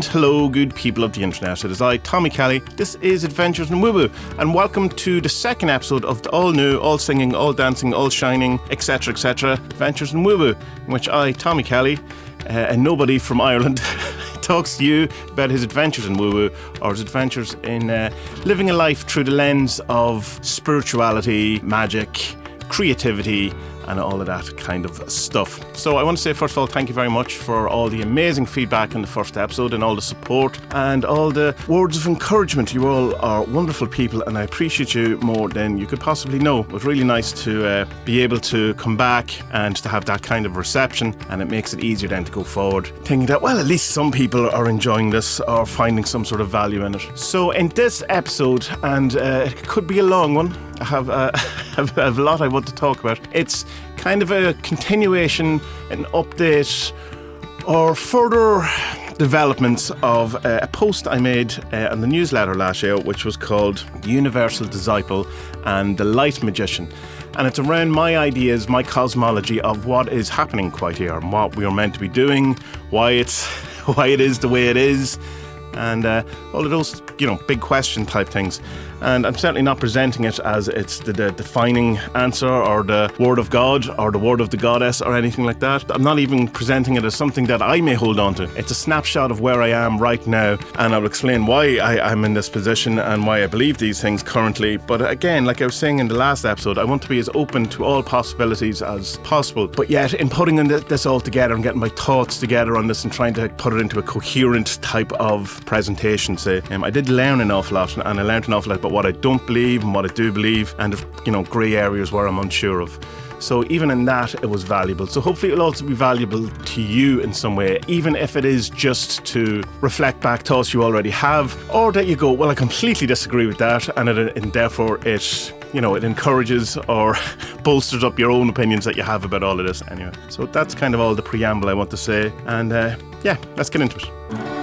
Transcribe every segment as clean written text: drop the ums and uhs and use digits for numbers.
And hello, good people of the internet. It is I, Tommy Kelly. This is Adventures in Woo Woo, and welcome to the second episode of the all new, all singing, all dancing, all shining, etc., Adventures in Woo Woo, in which I, Tommy Kelly, and nobody from Ireland, talks to you about his adventures in woo-woo, or his adventures in living a life through the lens of spirituality, magic, creativity, and all of that kind of stuff. So I want to say, first of all, thank you very much for all the amazing feedback in the first episode and all the support and all the words of encouragement. You all are wonderful people and I appreciate you more than you could possibly know. It was really nice to be able to come back and to have that kind of reception, and it makes it easier then to go forward thinking that, well, at least some people are enjoying this or finding some sort of value in it. So in this episode, and it could be a long one, I have a lot I want to talk about. It's kind of a continuation, an update, or further developments of a post I made on the newsletter last year, which was called The Universal Disciple and the Light Magician. And it's around my ideas, my cosmology of what is happening quite here and what we are meant to be doing, why it is the way it is, and all of those, big question type things. And I'm certainly not presenting it as it's the defining answer or the word of God or the word of the goddess or anything like that. I'm not even presenting it as something that I may hold on to. It's a snapshot of where I am right now, and I'll explain why I'm in this position and why I believe these things currently. But again, like I was saying in the last episode, I want to be as open to all possibilities as possible. But yet, in putting this all together and getting my thoughts together on this and trying to put it into a coherent type of presentation, say, I did learn an awful lot, and I learned an awful lot about what I don't believe and what I do believe, and grey areas where I'm unsure of. So even in that, it was valuable. So hopefully it'll also be valuable to you in some way, even if it is just to reflect back thoughts you already have, or that you go, well, I completely disagree with that, and therefore it encourages or bolsters up your own opinions that you have about all of this anyway. So that's kind of all the preamble I want to say, and let's get into it.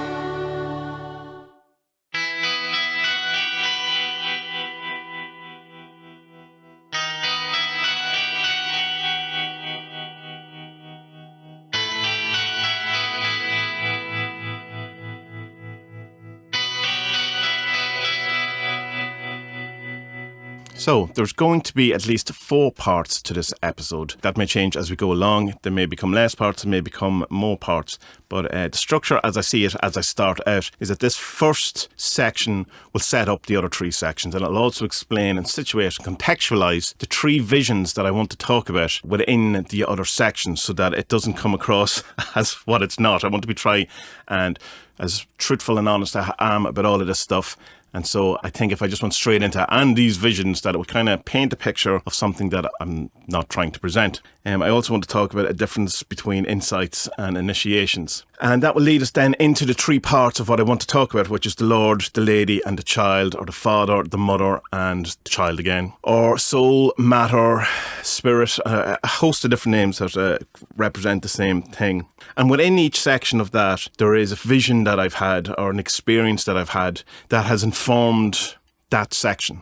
So there's going to be at least 4 parts to this episode. That may change as we go along. There may become less parts, there may become more parts. But the structure, as I see it, as I start out, is that this first section will set up the other 3 sections, and it'll also explain and situate and contextualise the 3 visions that I want to talk about within the other sections, so that it doesn't come across as what it's not. I want to be trying and as truthful and honest as I am about all of this stuff. And so I think if I just went straight into and these visions, that it would kind of paint a picture of something that I'm not trying to present. I also want to talk about a difference between insights and initiations. And that will lead us then into the 3 parts of what I want to talk about, which is the Lord, the Lady and the Child, or the Father, the Mother and the Child again. Or soul, matter, spirit, a host of different names that represent the same thing. And within each section of that, there is a vision that I've had or an experience that I've had that has informed that section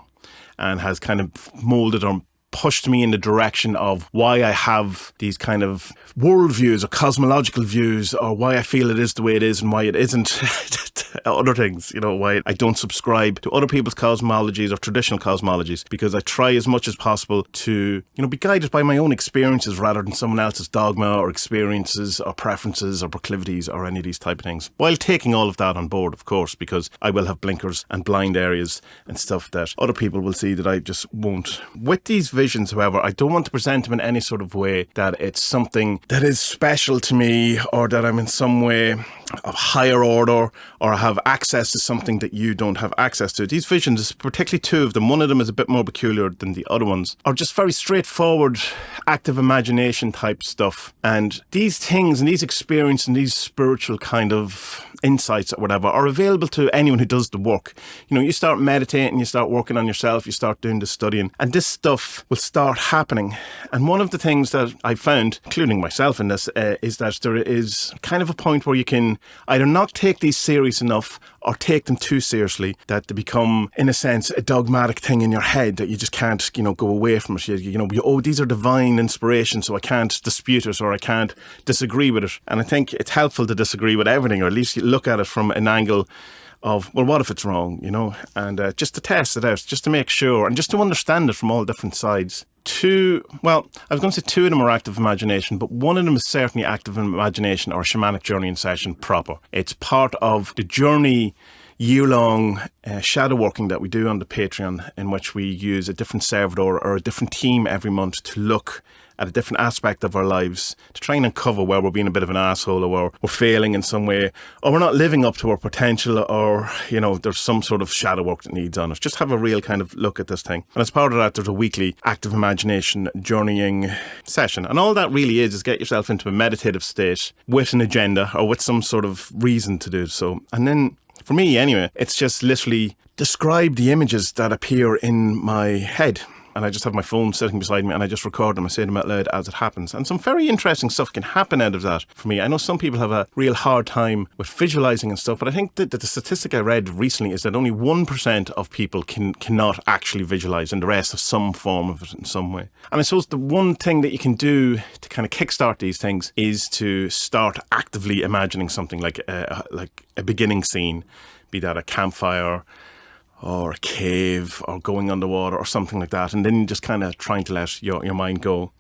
and has kind of moulded or pushed me in the direction of why I have these kind of worldviews or cosmological views, or why I feel it is the way it is and why it isn't other things, why I don't subscribe to other people's cosmologies or traditional cosmologies, because I try as much as possible to, be guided by my own experiences rather than someone else's dogma or experiences or preferences or proclivities or any of these type of things, while taking all of that on board, of course, because I will have blinkers and blind areas and stuff that other people will see that I just won't. With these visions, however, I don't want to present them in any sort of way that it's something that is special to me, or that I'm in some way of higher order, or have access to something that you don't have access to. These visions, particularly 2 of them, one of them is a bit more peculiar than the other ones, are just very straightforward, active imagination type stuff. And these things and these experiences and these spiritual kind of insights or whatever are available to anyone who does the work. You start meditating, you start working on yourself, you start doing the studying, and this stuff will start happening. And one of the things that I found, including myself in this, is that there is kind of a point where you can either not take these serious enough or take them too seriously that they become, in a sense, a dogmatic thing in your head that you just can't, go away from it. These are divine inspiration, so I can't dispute it or I can't disagree with it. And I think it's helpful to disagree with everything, or at least you look at it from an angle of, well, what if it's wrong, and just to test it out, just to make sure and just to understand it from all different sides. I was going to say two of them are active imagination, but one of them is certainly active imagination or shamanic journey in session proper. It's part of the journey, year-long shadow working that we do on the Patreon, in which we use a different servitor or a different team every month to look at a different aspect of our lives, to try and uncover where we're being a bit of an asshole, or we're failing in some way, or we're not living up to our potential, or, there's some sort of shadow work that needs on us. Just have a real kind of look at this thing. And as part of that, there's a weekly active imagination journeying session. And all that really is get yourself into a meditative state with an agenda or with some sort of reason to do so. And then, for me anyway, it's just literally describe the images that appear in my head. And I just have my phone sitting beside me and I just record them. I say them out loud as it happens. And some very interesting stuff can happen out of that for me. I know some people have a real hard time with visualizing and stuff, but I think that the statistic I read recently is that only 1% of people cannot actually visualize, and the rest have some form of it in some way. And I suppose the one thing that you can do to kind of kickstart these things is to start actively imagining something like a beginning scene, be that a campfire or a cave or going underwater or something like that, and then just kind of trying to let your mind go.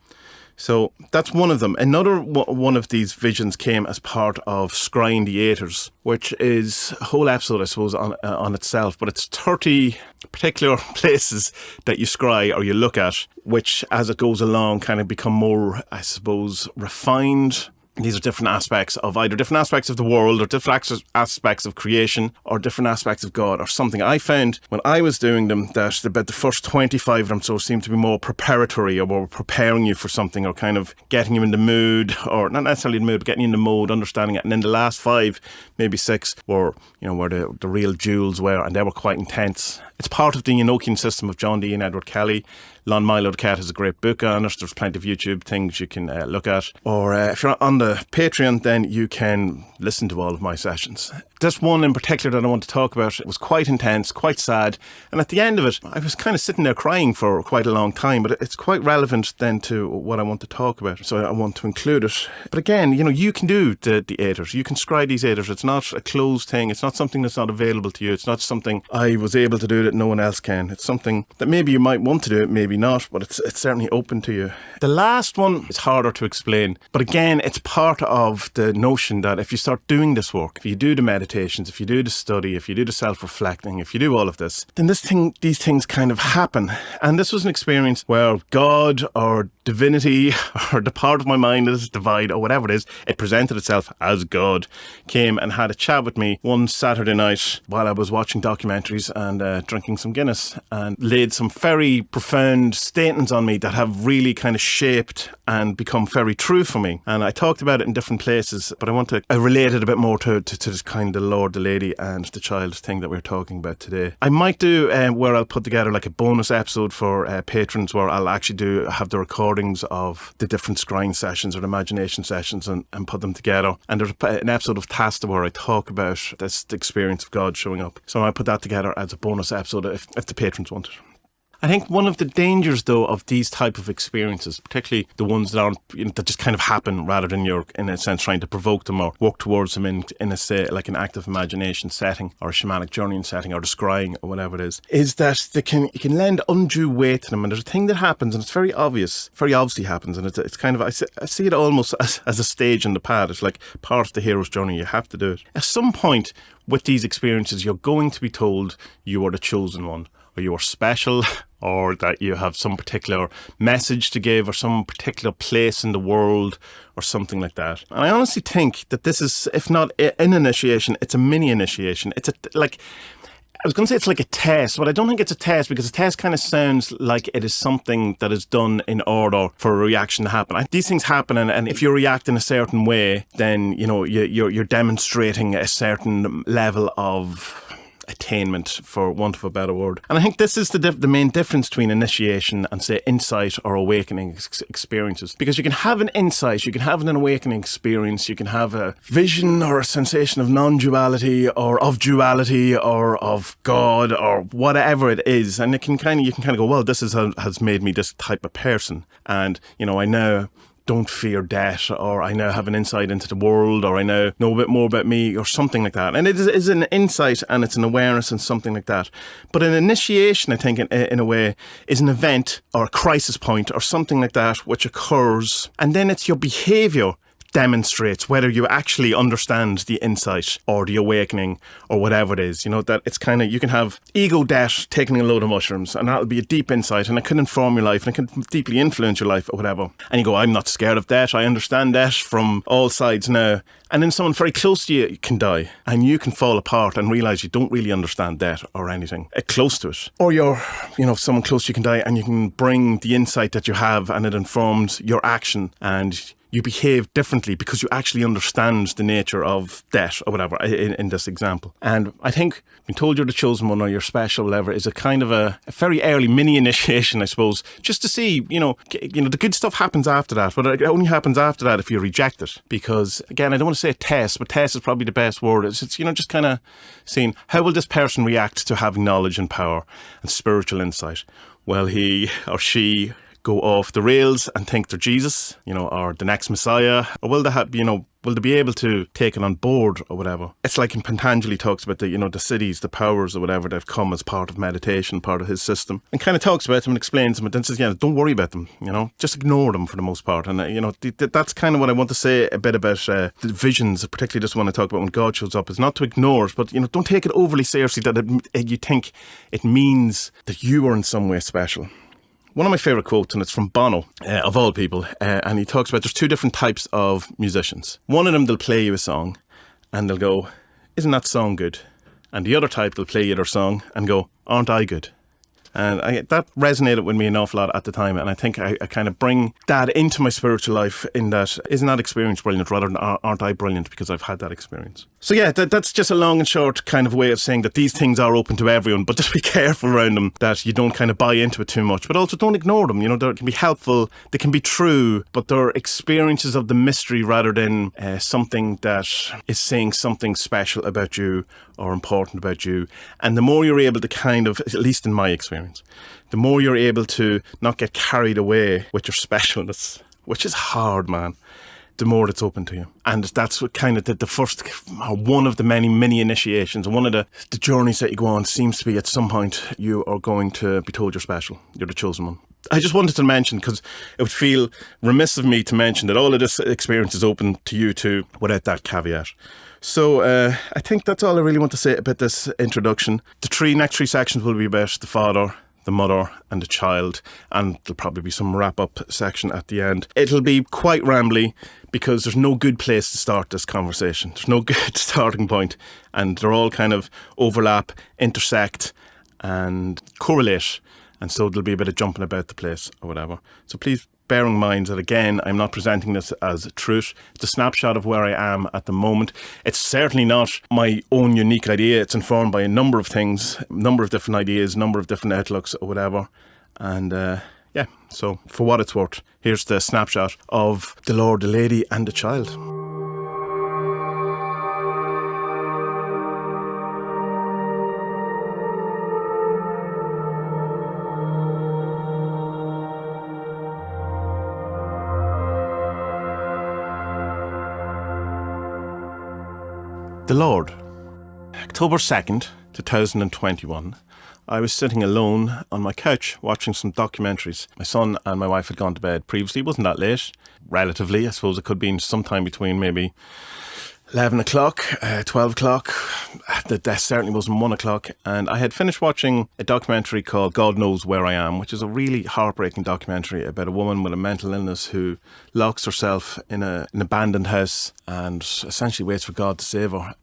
So that's one of them. Another one of these visions came as part of Scrying the Aeters, which is a whole episode, I suppose, on itself, but it's 30 particular places that you scry or you look at, which as it goes along kind of become more, I suppose, refined. These are different aspects of the world, or different aspects of creation, or different aspects of God, or something. I found when I was doing them that about the first 25 of them so seemed to be more preparatory, or more preparing you for something, or kind of getting you in the mood, or not necessarily the mood, but getting you in the mode, understanding it. And then the last 5, maybe 6, were where the real jewels were, and they were quite intense. It's part of the Enochian system of John Dee and Edward Kelly. Lon Milo the Cat has a great book on it. There's plenty of YouTube things you can look at. Or if you're on the Patreon, then you can listen to all of my sessions. This one in particular that I want to talk about was quite intense, quite sad. And at the end of it, I was kind of sitting there crying for quite a long time, but it's quite relevant then to what I want to talk about. So I want to include it. But again, you can do the Aeters. You can scry these Aeters. It's not a closed thing. It's not something that's not available to you. It's not something I was able to do that no one else can. It's something that maybe you might want to do it, maybe not, but it's certainly open to you. The last one is harder to explain. But again, it's part of the notion that if you start doing this work, if you do the meditations, if you do the study, if you do the self-reflecting, if you do all of this, then these things kind of happen. And this was an experience where God or divinity or the part of my mind that is divine or whatever it is, it presented itself as God, came and had a chat with me one Saturday night while I was watching documentaries and drinking some Guinness, and laid some very profound statements on me that have really kind of shaped and become very true for me. And I talked about it in different places, but I relate it a bit more to this kind of Lord, the Lady and the Child thing that we're talking about today. I might do where I'll put together like a bonus episode for patrons where I'll actually have the recordings of the different scrying sessions or imagination sessions and put them together. And there's an episode of Tasta where I talk about the experience of God showing up. So I put that together as a bonus episode if the patrons want it. I think one of the dangers, though, of these type of experiences, particularly the ones that aren't, that just kind of happen rather than you're, in a sense, trying to provoke them or work towards them in a say, like an active imagination setting or a shamanic journeying setting or the scrying or whatever it is that you can lend undue weight to them. And there's a thing that happens, and it's very obviously happens, and it's kind of, I see it almost as a stage in the path. It's like part of the hero's journey. You have to do it. At some point with these experiences, you're going to be told you are the chosen one, or you are special, or that you have some particular message to give, or some particular place in the world, or something like that. And I honestly think that this is, if not an initiation, it's a mini initiation. I was going to say it's like a test, but I don't think it's a test, because a test kind of sounds like it is something that is done in order for a reaction to happen. These things happen, and if you react in a certain way, then you're demonstrating a certain level of attainment, for want of a better word. And I think this is the main difference between initiation and, say, insight or awakening experiences. Because you can have an insight, you can have an awakening experience, you can have a vision or a sensation of non-duality or of duality or of God or whatever it is, and you can kind of go, well, this has made me this type of person, and I now don't fear death, or I now have an insight into the world, or I now know a bit more about me, or something like that. And it is an insight and it's an awareness and something like that. But an initiation, I think, in a way, is an event or a crisis point or something like that which occurs, and then it's your behaviour demonstrates whether you actually understand the insight or the awakening or whatever it is. That it's kind of, you can have ego debt taking a load of mushrooms, and that'll be a deep insight, and it can inform your life and it can deeply influence your life or whatever. And you go, I'm not scared of death, I understand death from all sides now. And then someone very close to you can die, and you can fall apart and realise you don't really understand death or anything close to it. Or someone close to you can die, and you can bring the insight that you have, and it informs your action, and you behave differently because you actually understand the nature of death or whatever in this example. And I think being told you're the chosen one or you're special or whatever is a kind of a very early mini initiation, I suppose, just to see, the good stuff happens after that, but it only happens after that if you reject it. Because again, I don't want to say test, but test is probably the best word. It's just kind of seeing how will this person react to having knowledge and power and spiritual insight. Will he or she go off the rails and think they're Jesus, or the next Messiah, or will they be able to take it on board or whatever? It's like in Patanjali talks about the siddhis, the powers or whatever that have come as part of meditation, part of his system, and kind of talks about them and explains them, and then says, don't worry about them, just ignore them for the most part. And that's kind of what I want to say a bit about the visions, particularly this one I talk about when God shows up, is not to ignore it, but don't take it overly seriously that you think it means that you are in some way special. One of my favourite quotes, and it's from Bono, of all people, and he talks about there's two different types of musicians. One of them, they'll play you a song and they'll go, isn't that song good? And the other type, they'll play you their song and go, aren't I good? And that resonated with me an awful lot at the time, and I think I kind of bring that into my spiritual life in that, isn't that experience brilliant rather than aren't I brilliant because I've had that experience. So yeah, that's just a long and short kind of way of saying that these things are open to everyone, but just be careful around them, that you don't kind of buy into it too much, but also don't ignore them. They can be helpful, they can be true, but they're experiences of the mystery rather than something that is saying something special about you or important about you. And the more you're able to kind of, at least in my experience, the more you're able to not get carried away with your specialness, which is hard, man, the more it's open to you. And that's what kind of the first, or one of the many mini initiations, one of the journeys that you go on seems to be at some point you are going to be told you're special, you're the chosen one. I just wanted to mention, because it would feel remiss of me to mention that all of this experience is open to you too, without that caveat. So I think that's all I really want to say about this introduction. The next three sections will be about the father, the mother and the child, and there'll probably be some wrap-up section at the end. It'll be quite rambly because there's no good place to start this conversation. There's no good starting point, and they're all kind of overlap, intersect and correlate, and so there'll be a bit of jumping about the place or whatever. So please bear in mind that, again, I'm not presenting this as truth. It's a snapshot of where I am at the moment. It's certainly not my own unique idea. It's informed by a number of things, a number of different ideas, a number of different outlooks or whatever. And yeah, so for what it's worth, here's the snapshot of the Lord, the Lady and the Child. The Lord. October 2nd, 2021. I was sitting alone on my couch watching some documentaries. My son and my wife had gone to bed previously. It wasn't that late, relatively. I suppose it could be sometime between maybe 11 o'clock, 12 o'clock. That certainly wasn't 1 o'clock. And I had finished watching a documentary called God Knows Where I Am, which is a really heartbreaking documentary about a woman with a mental illness who locks herself in an abandoned house and essentially waits for God to save her.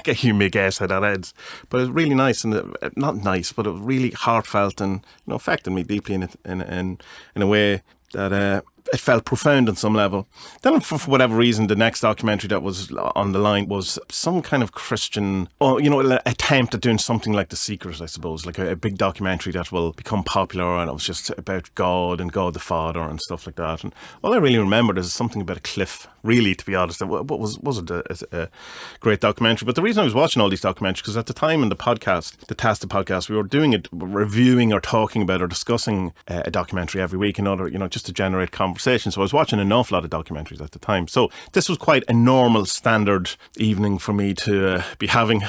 You may guess how that ends. But it's really nice, and not nice, but it was really heartfelt and affected me deeply in a way that it felt profound on some level. Then for whatever reason, the next documentary that was on the line was some kind of Christian, attempt at doing something like The Secret, I suppose, like a big documentary that will become popular, and it was just about God and God the Father and stuff like that. And all I really remembered is something about a cliff, really, to be honest. It wasn't a great documentary. But the reason I was watching all these documentaries, because at the time in the podcast, we were doing it, reviewing or talking about or discussing a documentary every week in order, just to generate conversation. So I was watching an awful lot of documentaries at the time. So this was quite a normal, standard evening for me to be having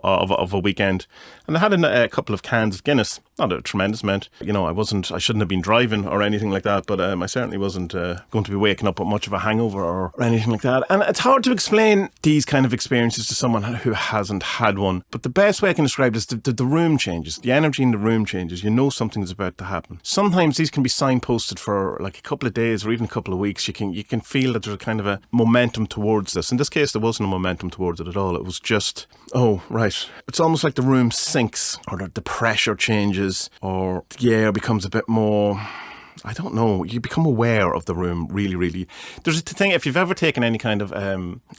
of a weekend. And I had a couple of cans of Guinness. Not a tremendous amount. I shouldn't have been driving or anything like that, but I certainly wasn't going to be waking up with much of a hangover or anything like that. And it's hard to explain these kind of experiences to someone who hasn't had one. But the best way I can describe it is the room changes. The energy in the room changes. You know something's about to happen. Sometimes these can be signposted for like a couple of days or even a couple of weeks. You can feel that there's a kind of a momentum towards this. In this case, there wasn't a momentum towards it at all. It was just, oh, right. It's almost like the room sinks, or the pressure changes, or the air becomes a bit more, I don't know, you become aware of the room, really, really. There's a thing, if you've ever taken any kind of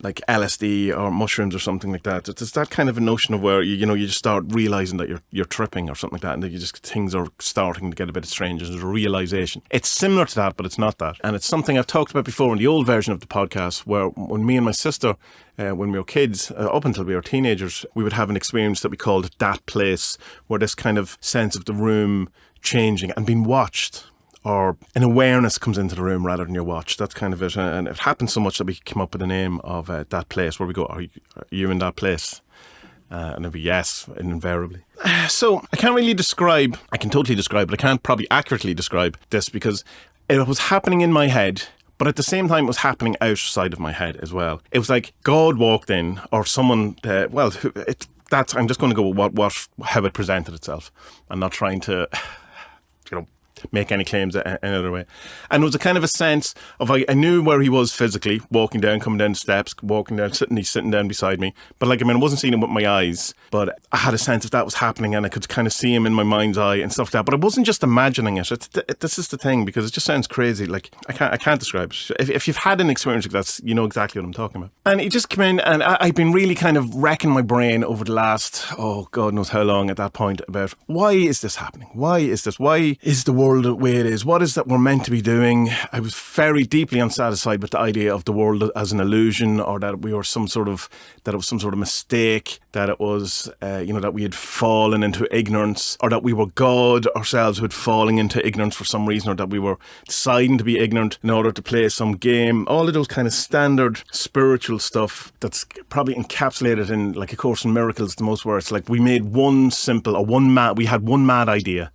like LSD or mushrooms or something like that, it's that kind of a notion of where you just start realising that you're tripping or something like that, and that things are starting to get a bit strange. There's a realisation. It's similar to that, but it's not that. And it's something I've talked about before in the old version of the podcast, where when me and my sister, when we were kids, up until we were teenagers, we would have an experience that we called that place, where this kind of sense of the room changing and being watched, or an awareness comes into the room rather than you're watched. That's kind of it. And it happened so much that we came up with the name of that place, where we go, are you in that place? And it'd be yes, invariably. So I can't really describe, I can totally describe, but I can't probably accurately describe this, because it was happening in my head, but at the same time it was happening outside of my head as well. It was like God walked in, or someone, I'm just going to go with how it presented itself. I'm not trying to, make any claims any other way. And it was a kind of a sense of, I knew where he was physically, walking down, coming down the steps, walking down, sitting down beside me. But I wasn't seeing him with my eyes, but I had a sense of that was happening, and I could kind of see him in my mind's eye and stuff like that. But I wasn't just imagining it. This is the thing, because it just sounds crazy. Like, I can't describe it. If you've had an experience like that, you know exactly what I'm talking about. And he just came in, and I've been really kind of wrecking my brain over the last, God knows how long at that point, about why is this happening? Why is this? Why is the world the way it is? What is that we're meant to be doing? I was very deeply unsatisfied with the idea of the world as an illusion, or that we were that it was some sort of mistake, that it was, that we had fallen into ignorance, or that we were God ourselves who had fallen into ignorance for some reason, or that we were deciding to be ignorant in order to play some game. All of those kind of standard spiritual stuff that's probably encapsulated in like A Course in Miracles, the most, where it's like we made we had one mad idea,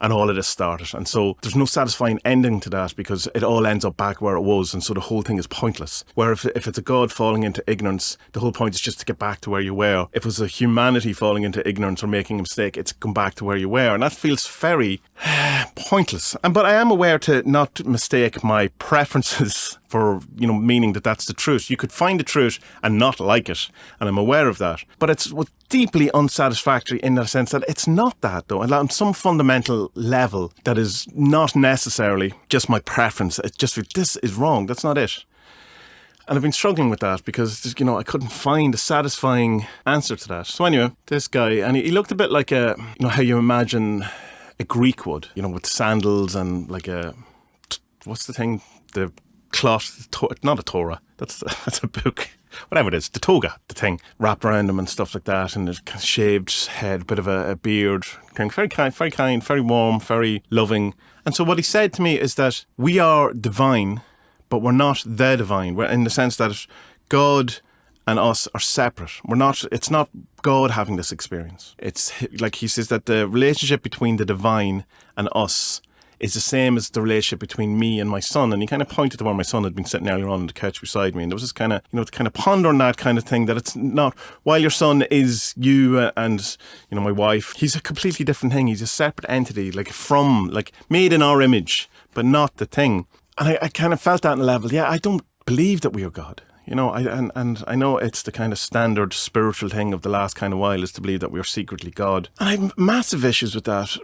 and all of this started. And so there's no satisfying ending to that, because it all ends up back where it was. And so the whole thing is pointless. Where if it's a God falling into ignorance, the whole point is just to get back to where you were. If it was a humanity falling into ignorance or making a mistake, it's come back to where you were. And that feels very pointless. But I am aware to not mistake my preferences for, meaning that that's the truth. You could find the truth and not like it, and I'm aware of that. But it's deeply unsatisfactory in the sense that it's not that, though. And on some fundamental level, that is not necessarily just my preference. It's just, this is wrong. That's not it. And I've been struggling with that, because, I couldn't find a satisfying answer to that. So anyway, this guy, and he looked a bit like how you imagine a Greek would, with sandals and like what's the thing? The cloth, not a Torah, that's a book, whatever it is, the toga, the thing, wrapped around him and stuff like that, and a kind of shaved head, a bit of a beard, very kind, very warm, very loving. And so what he said to me is that we are divine, but we're not the divine. We're in the sense that God and us are separate. It's not God having this experience. It's like he says that the relationship between the divine and us is the same as the relationship between me and my son. And he kind of pointed to where my son had been sitting earlier on the couch beside me. And there was this kind of, to kind of ponder on that kind of thing, that it's not, while your son is you and, my wife, he's a completely different thing. He's a separate entity, made in our image, but not the thing. And I kind of felt that on a level, I don't believe that we are God. I know it's the kind of standard spiritual thing of the last kind of while, is to believe that we're secretly God. And I have massive issues with that,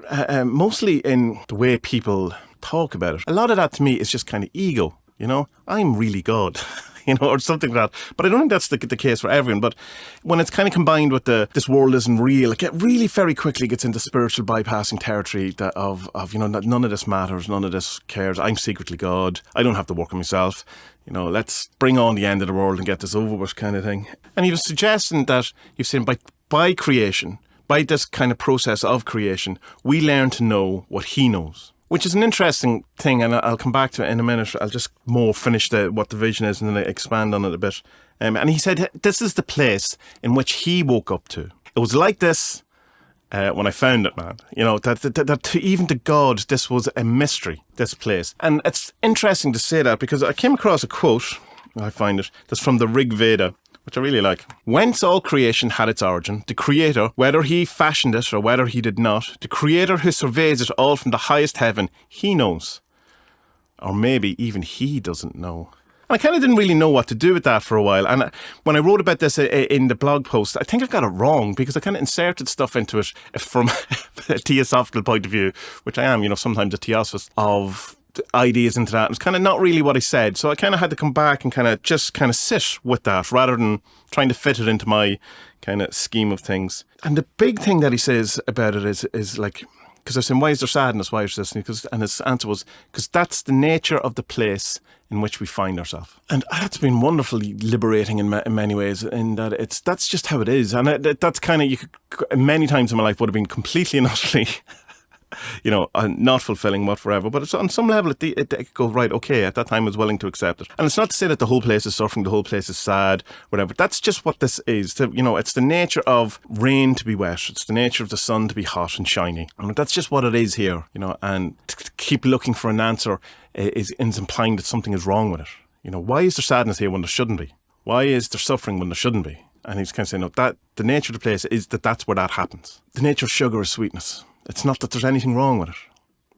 mostly in the way people talk about it. A lot of that to me is just kind of ego, I'm really God. Or something like that. But I don't think that's the case for everyone. But when it's kind of combined with this world isn't real, it really very quickly gets into spiritual bypassing territory of none of this matters, none of this cares. I'm secretly God. I don't have to work on myself. Let's bring on the end of the world and get this over with kind of thing. And he was suggesting that you've seen by creation, by this kind of process of creation, we learn to know what he knows. Which is an interesting thing, and I'll come back to it in a minute. I'll just more finish what the vision is and then expand on it a bit. And he said, this is the place in which he woke up to. It was like this when I found it, man. That even to God, this was a mystery, this place. And it's interesting to say that because I came across a quote, I find it, that's from the Rig Veda, which I really like. Whence all creation had its origin, the Creator, whether he fashioned it or whether he did not, the Creator who surveys it all from the highest heaven, he knows. Or maybe even he doesn't know. And I kind of didn't really know what to do with that for a while. And when I wrote about this in the blog post, I think I got it wrong because I kind of inserted stuff into it from a theosophical point of view, which I am, sometimes a theosophist, of ideas into that. It was kind of not really what I said. So I kind of had to come back and kind of sit with that rather than trying to fit it into my kind of scheme of things. And the big thing that he says about it is like, because I was saying, why is there sadness? Why is this? And his answer was, because that's the nature of the place in which we find ourselves. And that's been wonderfully liberating in many ways, in that that's just how it is. And that's kind of, many times in my life would have been completely and utterly not fulfilling whatsoever, but it's on some level it goes, right, okay, at that time I was willing to accept it. And it's not to say that the whole place is suffering, the whole place is sad, whatever. That's just what this is. It's the nature of rain to be wet. It's the nature of the sun to be hot and shiny. And that's just what it is here, and to keep looking for an answer is implying that something is wrong with it. Why is there sadness here when there shouldn't be? Why is there suffering when there shouldn't be? And he's kind of saying, no, that the nature of the place is that's where that happens. The nature of sugar is sweetness. It's not that there's anything wrong with it,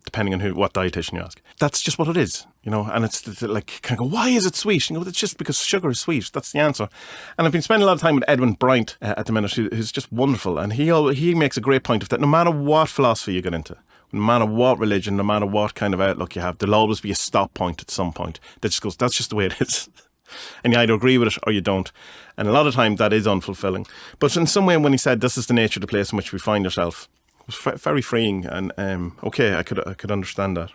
depending on what dietitian you ask. That's just what it is, and it's like, kind of go, why is it sweet? It's just because sugar is sweet. That's the answer. And I've been spending a lot of time with Edwin Bryant at the minute, who's just wonderful. And he makes a great point of that. No matter what philosophy you get into, no matter what religion, no matter what kind of outlook you have, there'll always be a stop point at some point that just goes, that's just the way it is. And you either agree with it or you don't. And a lot of times that is unfulfilling. But in some way, when he said this is the nature of the place in which we find ourselves, it was very freeing. And okay, I could understand that.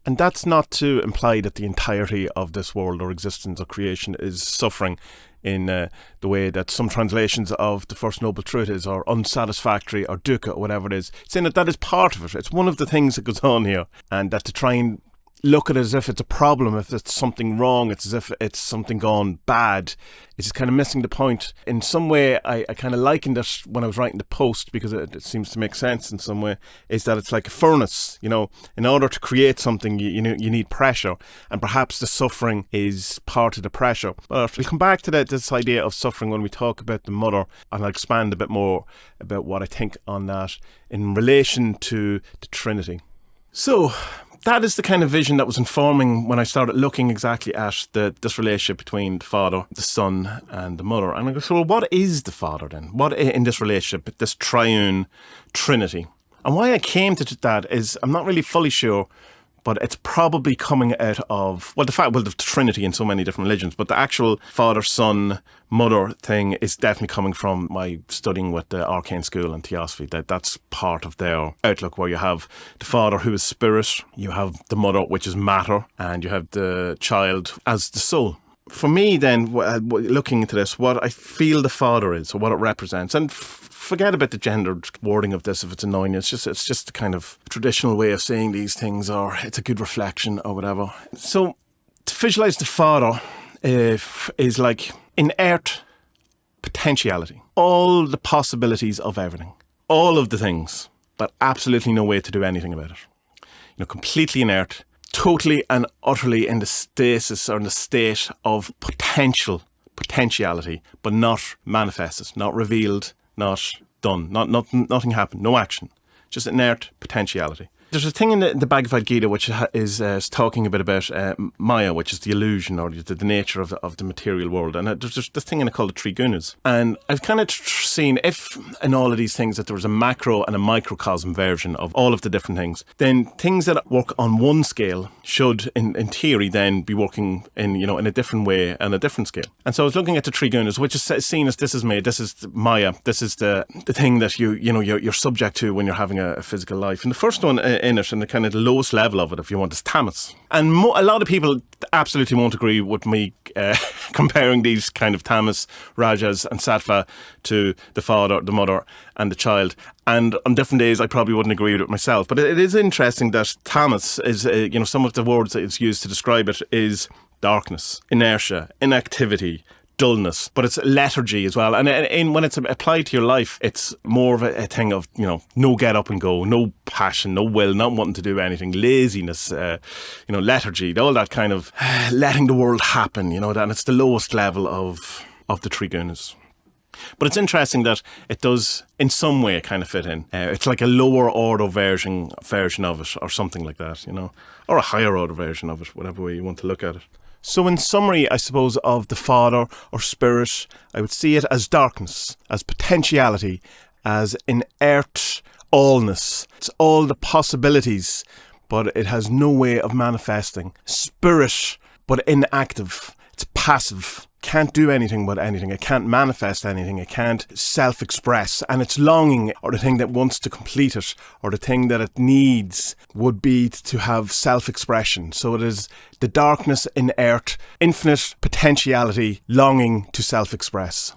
And that's not to imply that the entirety of this world or existence or creation is suffering in the way that some translations of the First Noble Truth is, or unsatisfactory, or dukkha, or whatever it is. Saying that is part of it. It's one of the things that goes on here. And that to try and look at it as if it's a problem, if it's something wrong, it's as if it's something gone bad. It's just kind of missing the point. In some way, I kind of likened it when I was writing the post, because it seems to make sense in some way, is that it's like a furnace. In order to create something, you need pressure, and perhaps the suffering is part of the pressure. But we'll come back to this idea of suffering when we talk about the mother, and I'll expand a bit more about what I think on that in relation to the Trinity. So that is the kind of vision that was informing when I started looking exactly at this relationship between the Father, the Son, and the Mother. And I go, so well, what is the Father then? What in this relationship, this triune Trinity? And why I came to that is I'm not really fully sure, but it's probably coming out of, the Trinity in so many different religions, but the actual Father, Son, Mother thing is definitely coming from my studying with the Arcane School and Theosophy. That's part of their outlook, where you have the Father, who is spirit, you have the Mother, which is matter, and you have the child as the soul. For me then, looking into this, what I feel the Father is, or what it represents, and forget about the gendered wording of this if it's annoying. It's just a kind of traditional way of saying these things, or it's a good reflection or whatever. So to visualize the Father is like inert potentiality. All the possibilities of everything. All of the things, but absolutely no way to do anything about it. Completely inert, totally and utterly in the stasis, or in the state of potentiality, but not manifested, not revealed, not done, nothing happened, no action, just inert potentiality. There's a thing in the Bhagavad Gita which is talking a bit about Maya, which is the illusion or the nature of the material world. And there's this thing in it called the Three Gunas. And I've kind of seen if in all of these things that there was a macro and a microcosm version of all of the different things, then things that work on one scale should, in theory, then be working in a different way and a different scale. And so I was looking at the Three Gunas, which is seen as this is me, this is Maya, this is the thing that you're subject to when you're having a physical life. And the first one in it, and the kind of the lowest level of it, if you want, is tamas. And a lot of people absolutely won't agree with me comparing these kind of tamas, rajas and sattva to the father, the mother and the child. And on different days I probably wouldn't agree with it myself. But it is interesting that tamas is, some of the words that it's used to describe it is darkness, inertia, inactivity, dullness, but it's lethargy as well. And when it's applied to your life, it's more of a thing of, no get up and go, no passion, no will, not wanting to do anything, laziness, lethargy, all that kind of letting the world happen, and it's the lowest level of the Three Gunas. But it's interesting that it does, in some way, kind of fit in. It's like a lower order version of it, or something like that, or a higher order version of it, whatever way you want to look at it. So in summary, I suppose, of the Father or Spirit, I would see it as darkness, as potentiality, as inert allness. It's all the possibilities, but it has no way of manifesting. Spirit, but inactive. It's passive. Can't do anything but anything. It can't manifest anything. It can't self-express. And its longing, or the thing that wants to complete it, or the thing that it needs, would be to have self-expression. So it is the darkness, inert, infinite potentiality, longing to self-express.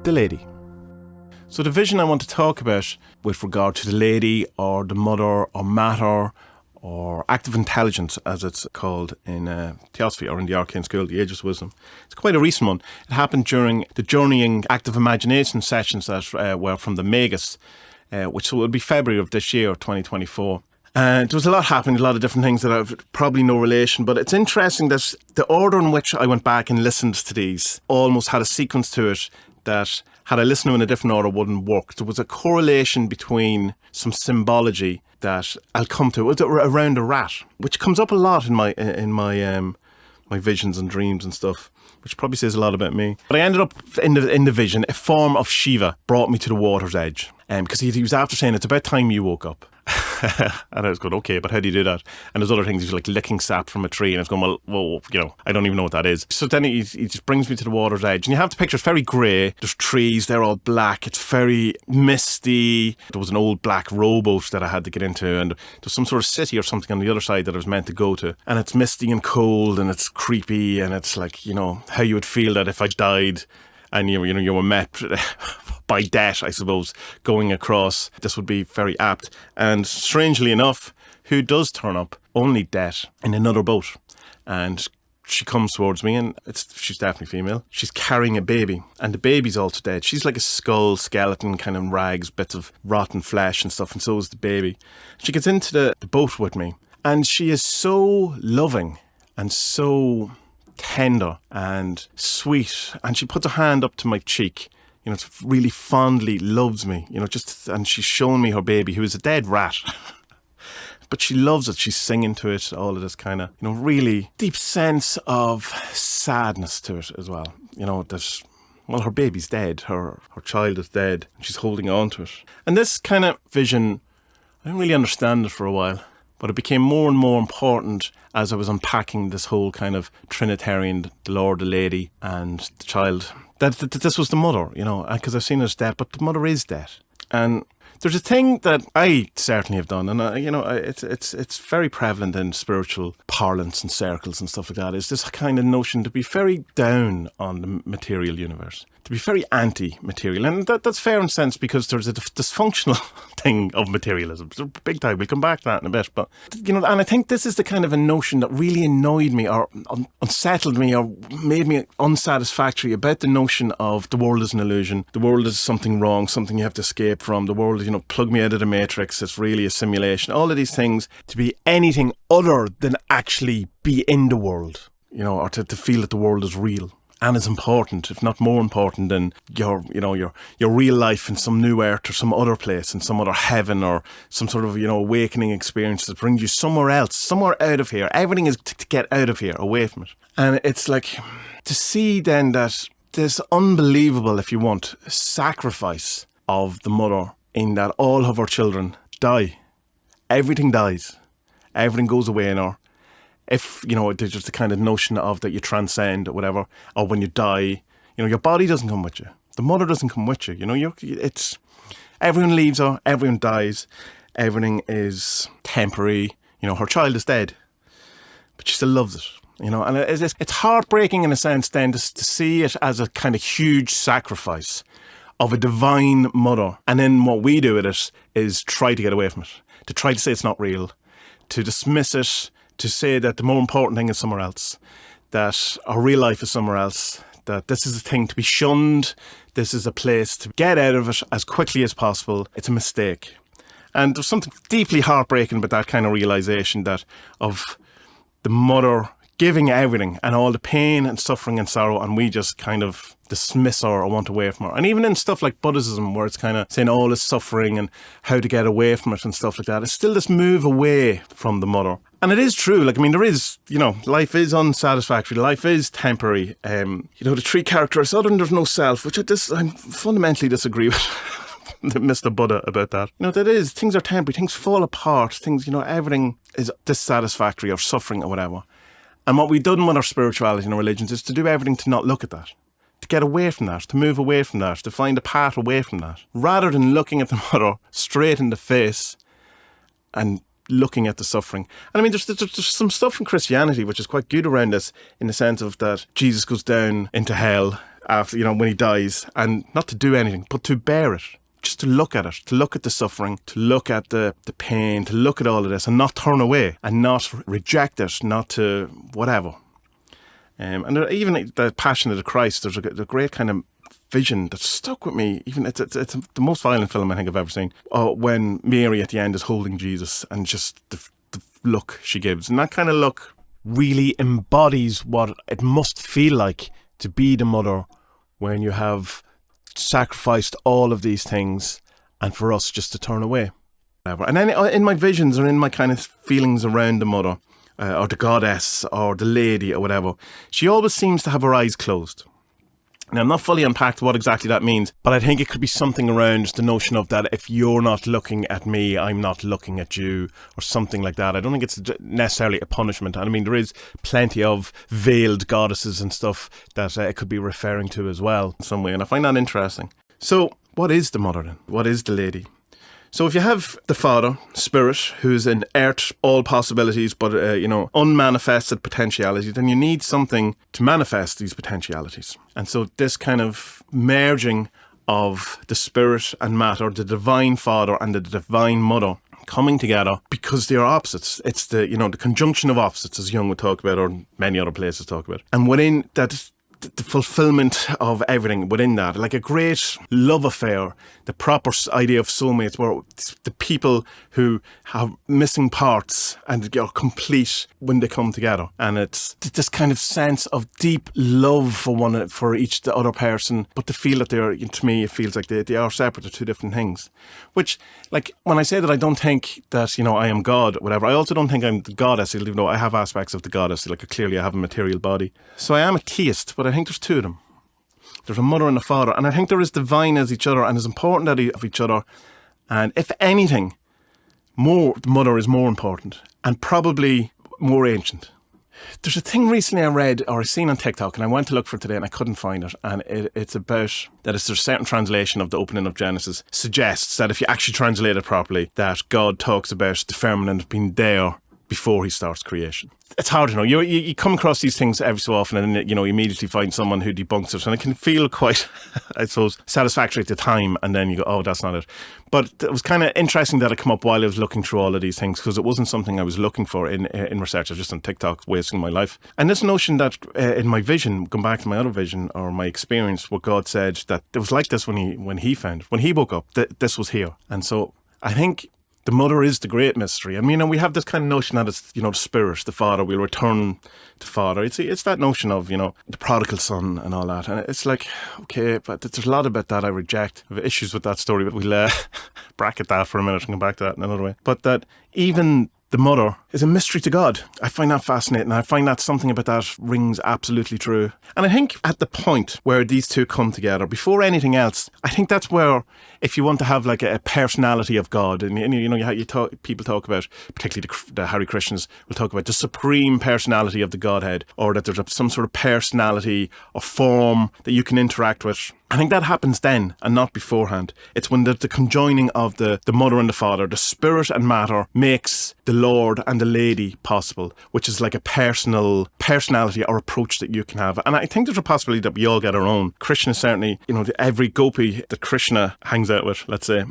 The lady. So the vision I want to talk about with regard to the lady or the mother or matter or active intelligence, as it's called in Theosophy or in the Arcane School, the Ages of Wisdom, it's quite a recent one. It happened during the Journeying Active Imagination sessions that were from the Magus, which will be February of this year, 2024. And there was a lot happening, a lot of different things that have probably no relation, but it's interesting that the order in which I went back and listened to these almost had a sequence to it that, had I listened to in a different order, wouldn't work. There was a correlation between some symbology that I'll come to around a rat, which comes up a lot in my visions and dreams and stuff, which probably says a lot about me. But I ended up in the vision, a form of Shiva brought me to the water's edge, because he was after saying, "It's about time you woke up." And I was going, okay, but how do you do that? And there's other things, he's like licking sap from a tree, and I was going, well, I don't even know what that is. So then he just brings me to the water's edge, and you have to picture it's very grey. There's trees, they're all black. It's very misty. There was an old black rowboat that I had to get into, and there's some sort of city or something on the other side that I was meant to go to. And it's misty and cold, and it's creepy, and it's like, how you would feel that if I died and you were met by death, I suppose, going across. This would be very apt. And strangely enough, who does turn up? Only death in another boat. And she comes towards me, and she's definitely female. She's carrying a baby, and the baby's also dead. She's like a skull, skeleton, kind of rags, bits of rotten flesh and stuff, and so is the baby. She gets into the boat with me, and she is so loving and so tender and sweet, and she puts her hand up to my cheek, really fondly loves me, and she's shown me her baby, who is a dead rat. But she loves it. She's singing to it, all of this kind of, really deep sense of sadness to it as well. That, well, her baby's dead, her child is dead, and she's holding on to it. And this kind of vision, I didn't really understand it for a while, but it became more and more important as I was unpacking this whole kind of Trinitarian, the Lord, the Lady, and the child, that this was the mother, because I've seen her as dead, but the mother is dead. And There's a thing that I certainly have done, and it's very prevalent in spiritual parlance and circles and stuff like that, is this kind of notion to be very down on the material universe, to be very anti-material. And that's fair in a sense, because there's a dysfunctional thing of materialism. It's a big time. We'll come back to that in a bit. But, and I think this is the kind of a notion that really annoyed me or unsettled me or made me unsatisfactory about the notion of the world is an illusion. The world is something wrong, something you have to escape from. The world, plug me out of the matrix. It's really a simulation. All of these things to be anything other than actually be in the world, or to feel that the world is real and is important, if not more important than your real life in some new earth or some other place, in some other heaven, or some sort of, awakening experience that brings you somewhere else, somewhere out of here. Everything is to get out of here, away from it. And it's like to see then that this unbelievable, if you want, sacrifice of the mother, in that all of her children die. Everything dies. Everything goes away in her. If, there's just the kind of notion of that you transcend or whatever, or when you die, your body doesn't come with you. The mother doesn't come with you. Everyone leaves her, everyone dies, everything is temporary. Her child is dead, but she still loves it. And it's heartbreaking in a sense then to see it as a kind of huge sacrifice of a divine mother. And then what we do with it is try to get away from it, to try to say it's not real, to dismiss it, to say that the more important thing is somewhere else, that our real life is somewhere else, that this is a thing to be shunned, this is a place to get out of it as quickly as possible. It's a mistake. And there's something deeply heartbreaking about that kind of realisation that of the mother giving everything and all the pain and suffering and sorrow, and we just kind of dismiss her or want away from her. And even in stuff like Buddhism, where it's kind of saying all this suffering and how to get away from it and stuff like that, it's still this move away from the mother. And it is true, there is, life is unsatisfactory, life is temporary. The three characteristics, other than there's no self, which I fundamentally disagree with Mr. Buddha about that. That is, things are temporary, things fall apart, things, everything is dissatisfactory or suffering or whatever. And what we've done with our spirituality and our religions is to do everything to not look at that, to get away from that, to move away from that, to find a path away from that, rather than looking at the mother straight in the face and looking at the suffering. And there's some stuff in Christianity which is quite good around this, in the sense of that Jesus goes down into hell after, when he dies, and not to do anything, but to bear it. Just to look at it, to look at the suffering, to look at the pain, to look at all of this and not turn away and not reject it, not to whatever. And even the Passion of the Christ, there's a great kind of vision that stuck with me. Even it's the most violent film I think I've ever seen. When Mary at the end is holding Jesus, and just the look she gives. And that kind of look really embodies what it must feel like to be the mother when you have sacrificed all of these things, and for us just to turn away. And then in my visions, or in my kind of feelings around the mother, or the goddess, or the lady, or whatever, she always seems to have her eyes closed. Now, I'm not fully unpacked what exactly that means, but I think it could be something around the notion of that if you're not looking at me, I'm not looking at you, or something like that. I don't think it's necessarily a punishment. There is plenty of veiled goddesses and stuff that it could be referring to as well in some way, and I find that interesting. So, what is the mother then? What is the lady? So if you have the Father, Spirit, who's in earth, all possibilities, but, unmanifested potentiality, then you need something to manifest these potentialities. And so this kind of merging of the Spirit and matter, the Divine Father and the Divine Mother, coming together because they are opposites. It's the conjunction of opposites, as Jung would talk about, or many other places talk about. And within that, the fulfillment of everything within that, like a great love affair, the proper idea of soulmates, where the people who have missing parts and are complete when they come together. And it's this kind of sense of deep love for each the other person, but to feel that to me, it feels like they are separate, they're two different things. Which, like, when I say that I don't think that, I am God or whatever, I also don't think I'm the goddess, even though I have aspects of the goddess, like clearly I have a material body. So I am a theist, but I think there's two of them. There's a mother and a father, and I think they're as divine as each other and as important of each other. And if anything, the mother is more important and probably more ancient. There's a thing recently I read or I seen on TikTok, and I went to look for it today and I couldn't find it. And it's about that there's a certain translation of the opening of Genesis suggests that if you actually translate it properly, that God talks about the firmament being there before he starts creation. It's hard to know. You come across these things every so often, and you immediately find someone who debunks it, and it can feel quite, I suppose, satisfactory at the time, and then you go, oh, that's not it. But it was kind of interesting that it came up while I was looking through all of these things, because it wasn't something I was looking for in research. I was just on TikTok wasting my life. And this notion that in my vision, going back to my other vision or my experience, where God said that it was like this when he found it, when he woke up, that this was here. And so I think the mother is the great mystery. I mean, we have this kind of notion that it's, the spirit, the father, will return to father. It's that notion of, the prodigal son and all that. And it's like, okay, but there's a lot about that I reject. I have issues with that story, but we'll bracket that for a minute and come back to that in another way. But that even the mother is a mystery to God. I find that fascinating. I find that something about that rings absolutely true. And I think at the point where these two come together, before anything else, I think that's where, if you want to have like a personality of God, and people talk about, particularly the Harry Christians will talk about the supreme personality of the Godhead, or that there's some sort of personality or form that you can interact with. I think that happens then and not beforehand. It's when the conjoining of the mother and the father, the spirit and matter, makes the Lord and the Lady possible, which is like a personality or approach that you can have. And I think there's a possibility that we all get our own. Krishna certainly, every gopi that Krishna hangs out with, let's say,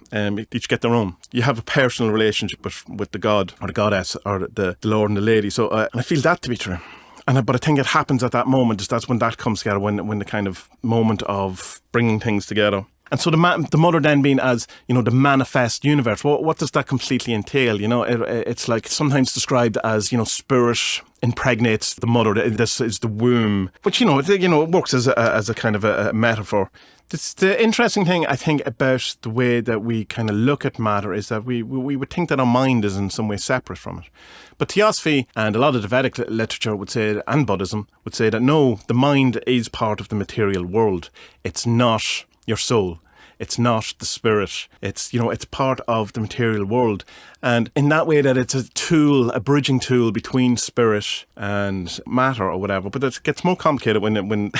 each get their own. You have a personal relationship with the God or the goddess or the Lord and the Lady. So and I feel that to be true. But I think it happens at that moment. That's when that comes together, when the kind of moment of bringing things together. And so the mother then being as, the manifest universe, what does that completely entail? It's like sometimes described as, spirit impregnates the mother. This is the womb, which, it works as a kind of a metaphor. The interesting thing, I think, about the way that we kind of look at matter is that we would think that our mind is in some way separate from it. But Theosophy and a lot of the Vedic literature would say, and Buddhism would say that no, the mind is part of the material world. It's not your soul. It's not the spirit. It's, it's part of the material world. And in that way that it's a tool, a bridging tool between spirit and matter or whatever. But it gets more complicated when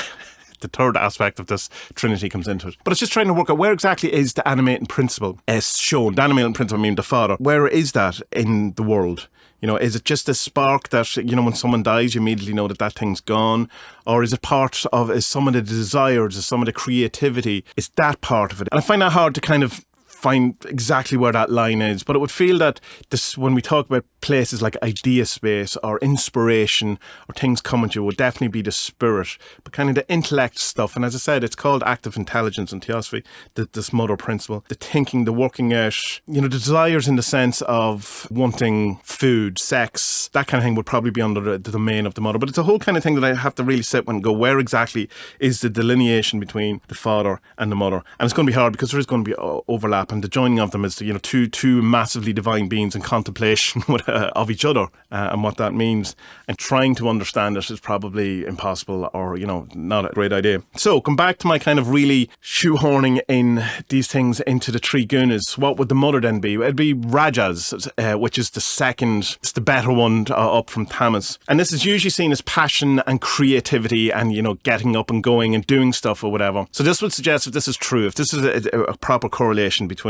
the third aspect of this Trinity comes into it. But it's just trying to work out where exactly is the animating principle is shown. The animating principle, I mean the father. Where is that in the world? Is it just a spark that, when someone dies, you immediately know that thing's gone? Or is it is some of the desires, is some of the creativity, is that part of it? And I find that hard to kind of find exactly where that line is, but it would feel that when we talk about places like idea space or inspiration or things coming to you, would definitely be the spirit, but kind of the intellect stuff. And as I said, it's called active intelligence in Theosophy, this mother principle, the thinking, the working out, the desires in the sense of wanting food, sex, that kind of thing would probably be under the domain of the mother. But it's a whole kind of thing that I have to really sit and go, where exactly is the delineation between the father and the mother? And it's going to be hard because there is going to be overlap. And the joining of them is, two massively divine beings in contemplation of each other and what that means. And trying to understand it is probably impossible or, not a great idea. So, come back to my kind of really shoehorning in these things into the Three Gunas. What would the mother then be? It'd be Rajas, which is the second, it's the better one up from Tamas. And this is usually seen as passion and creativity and, getting up and going and doing stuff or whatever. So this would suggest, if this is true, if this is a proper correlation between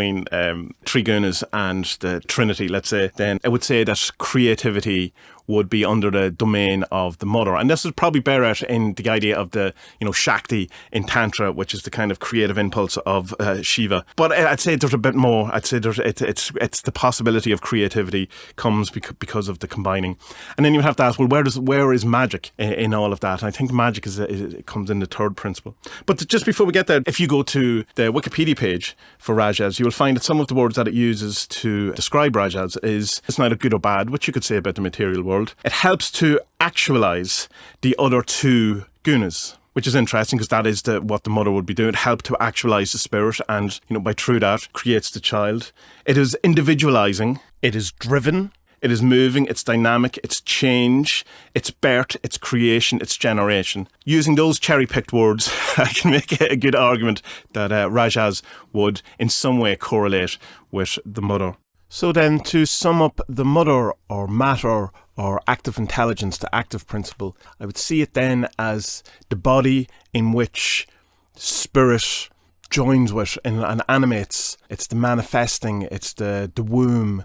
Three Gunas and the Trinity, let's say, then I would say that creativity would be under the domain of the mother. And this would probably bear out in the idea of the, Shakti in Tantra, which is the kind of creative impulse of Shiva. But I'd say there's a bit more. I'd say it's the possibility of creativity comes because of the combining. And then you have to ask, well, where is magic in all of that? And I think magic it comes in the third principle. But just before we get there, if you go to the Wikipedia page for Rajas, you will find that some of the words that it uses to describe Rajas it's neither good or bad, which you could say about the material world. It helps to actualize the other two gunas, which is interesting because that is what the mother would be doing. It helped to actualize the spirit and, by through that, creates the child. It is individualizing. It is driven. It is moving, it's dynamic, it's change, it's birth, it's creation, it's generation. Using those cherry-picked words, I can make a good argument that Rajas would in some way correlate with the mother. So then, to sum up, the mother or matter or active intelligence, the active principle. I would see it then as the body in which spirit joins with and animates. It's the manifesting, it's the womb,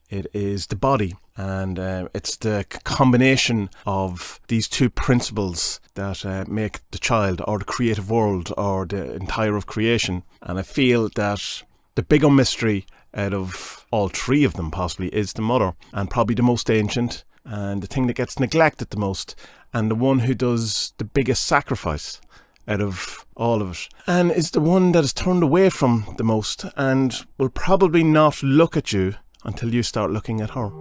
it is the body, and it's the combination of these two principles that make the child, or the creative world, or the entire of creation. And I feel that the bigger mystery out of all three of them possibly is the mother, and probably the most ancient, and the thing that gets neglected the most, and the one who does the biggest sacrifice out of all of it, and is the one that is turned away from the most, and will probably not look at you until you start looking at her.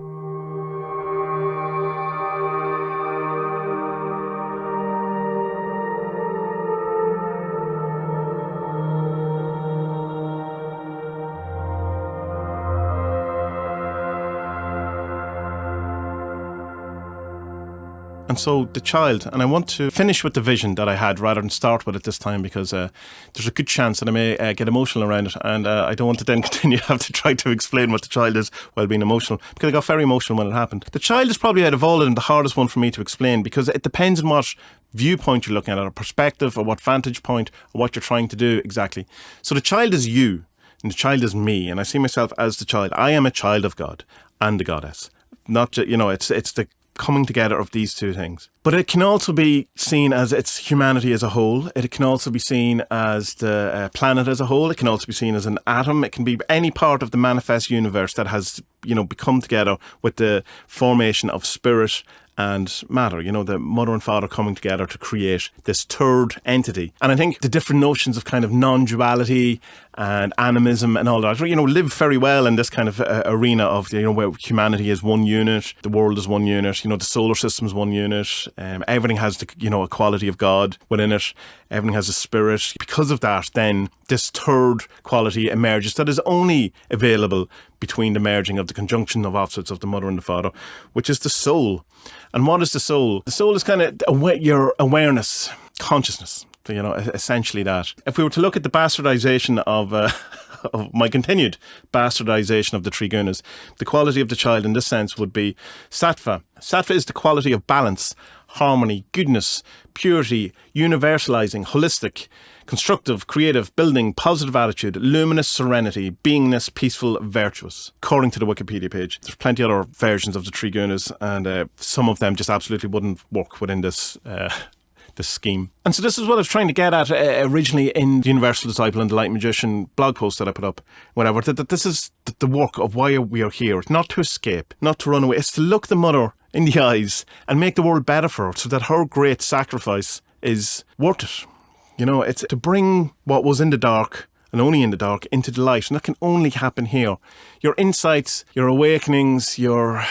And so the child, and I want to finish with the vision that I had rather than start with it this time, because there's a good chance that I may get emotional around it, and I don't want to then continue have to try to explain what the child is while being emotional, because I got very emotional when it happened. The child is probably out of all of them the hardest one for me to explain, because it depends on what viewpoint you're looking at, or perspective, or what vantage point, or what you're trying to do exactly. So the child is you, and the child is me, and I see myself as the child. I am a child of God and the goddess. Not just, it's the coming together of these two things. But it can also be seen as it's humanity as a whole. It can also be seen as the planet as a whole. It can also be seen as an atom. It can be any part of the manifest universe that has, become together with the formation of spirit and matter, the mother and father coming together to create this third entity. And I think the different notions of kind of non-duality and animism and all that, live very well in this kind of arena of, where humanity is one unit, the world is one unit, the solar system is one unit, everything has the, a quality of God within it, everything has a spirit. Because of that, then this third quality emerges that is only available between the merging of the conjunction of opposites of the mother and the father, which is the soul. And what is the soul? The soul is kind of your awareness, consciousness, essentially that. If we were to look at the bastardization of my continued bastardization of the Three Gunas, the quality of the child in this sense would be sattva. Sattva is the quality of balance, harmony, goodness, purity, universalizing, holistic, constructive, creative, building, positive attitude, luminous serenity, beingness, peaceful, virtuous. According to the Wikipedia page, there's plenty other versions of the Three Gunas, and some of them just absolutely wouldn't work within this scheme. And so this is what I was trying to get at originally in the Universal Disciple and the Light Magician blog post that I put up, whatever, that this is the work of why we are here. It's not to escape, not to run away. It's to look the mother in the eyes and make the world better for her, so that her great sacrifice is worth it. It's to bring what was in the dark, and only in the dark, into the light. And that can only happen here. Your insights, your awakenings, your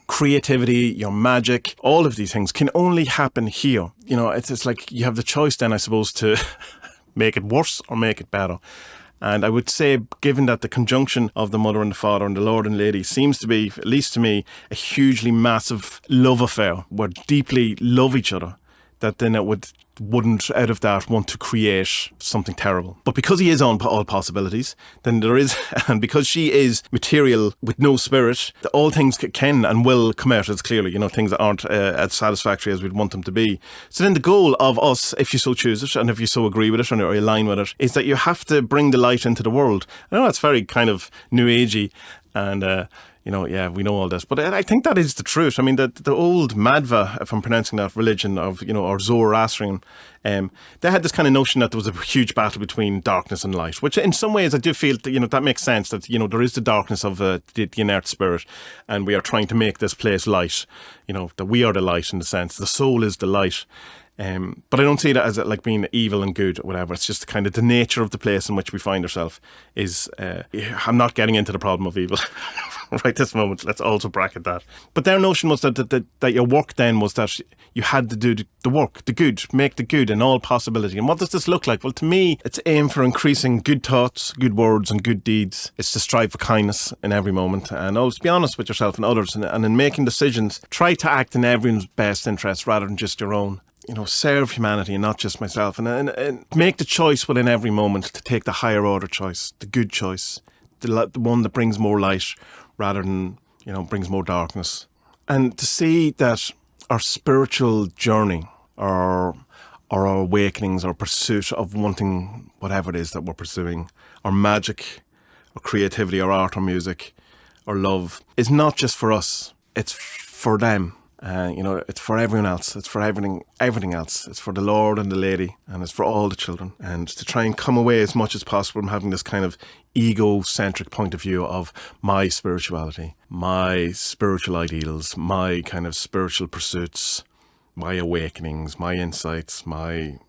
creativity, your magic, all of these things can only happen here. It's like you have the choice then, I suppose, to make it worse or make it better. And I would say, given that the conjunction of the mother and the father and the Lord and Lady seems to be, at least to me, a hugely massive love affair, where deeply love each other, that then it wouldn't out of that want to create something terrible. But because he is on all possibilities, then there is, and because she is material with no spirit, all things can and will come out as clearly, things that aren't as satisfactory as we'd want them to be. So then the goal of us, if you so choose it, and if you so agree with it, or align with it, is that you have to bring the light into the world. I know that's very kind of new agey, and we know all this, but I think that is the truth. I mean, the old Madhva, if I'm pronouncing that, religion of, or Zoroastrian, they had this kind of notion that there was a huge battle between darkness and light, which in some ways I do feel that, that makes sense, that, there is the darkness of the inert spirit, and we are trying to make this place light, that we are the light in the sense, the soul is the light. But I don't see that as like being evil and good or whatever. It's just kind of the nature of the place in which we find ourselves is, I'm not getting into the problem of evil right this moment. Let's also bracket that. But their notion was that your work then was that you had to do the work, the good, make the good in all possibility. And what does this look like? Well, to me, it's aim for increasing good thoughts, good words and good deeds. It's to strive for kindness in every moment, and always be honest with yourself and others. And in making decisions, try to act in everyone's best interest rather than just your own. Serve humanity and not just myself, and make the choice within every moment to take the higher order choice, the good choice, the one that brings more light rather than, brings more darkness. And to see that our spiritual journey, our awakenings, our pursuit of wanting whatever it is that we're pursuing, our magic, our creativity, our art, our music, our love, is not just for us. It's for them. It's for everyone else. It's for everything else. It's for the Lord and the Lady, and it's for all the children. And to try and come away as much as possible from having this kind of egocentric point of view of my spirituality, my spiritual ideals, my kind of spiritual pursuits, my awakenings, my insights, my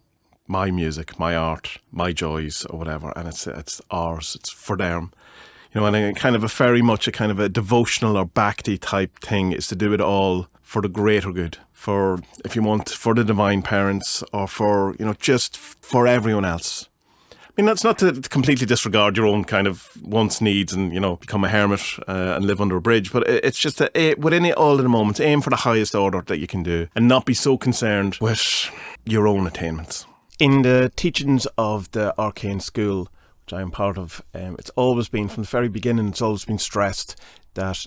music, my art, my joys, or whatever. And it's ours. It's for them. And a kind of a devotional or bhakti type thing is to do it all for the greater good, for, if you want, for the divine parents, or for, just for everyone else. I mean, that's not to completely disregard your own kind of wants, needs, and, become a hermit and live under a bridge, but it's just that within it all in the moment, aim for the highest order that you can do and not be so concerned with your own attainments. In the teachings of the Arcane School, which I am part of, it's always been, from the very beginning, it's always been stressed that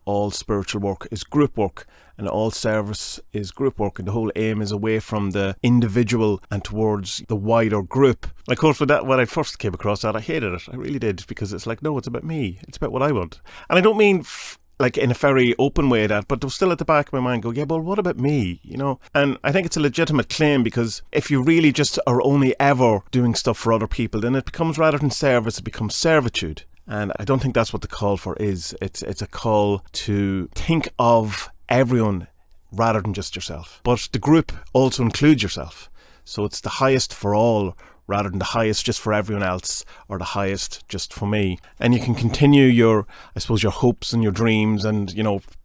all spiritual work is group work, and all service is group work, and the whole aim is away from the individual and towards the wider group. And of course, when I first came across that, I hated it. I really did, because it's like, no, it's about me. It's about what I want. And I don't mean like in a very open way that, but still at the back of my mind go, yeah, well, what about me? And I think it's a legitimate claim, because if you really just are only ever doing stuff for other people, then it becomes, rather than service, it becomes servitude. And I don't think that's what the call for is. It's a call to think of everyone rather than just yourself. But the group also includes yourself. So it's the highest for all rather than the highest just for everyone else, or the highest just for me. And you can continue your hopes and your dreams, and,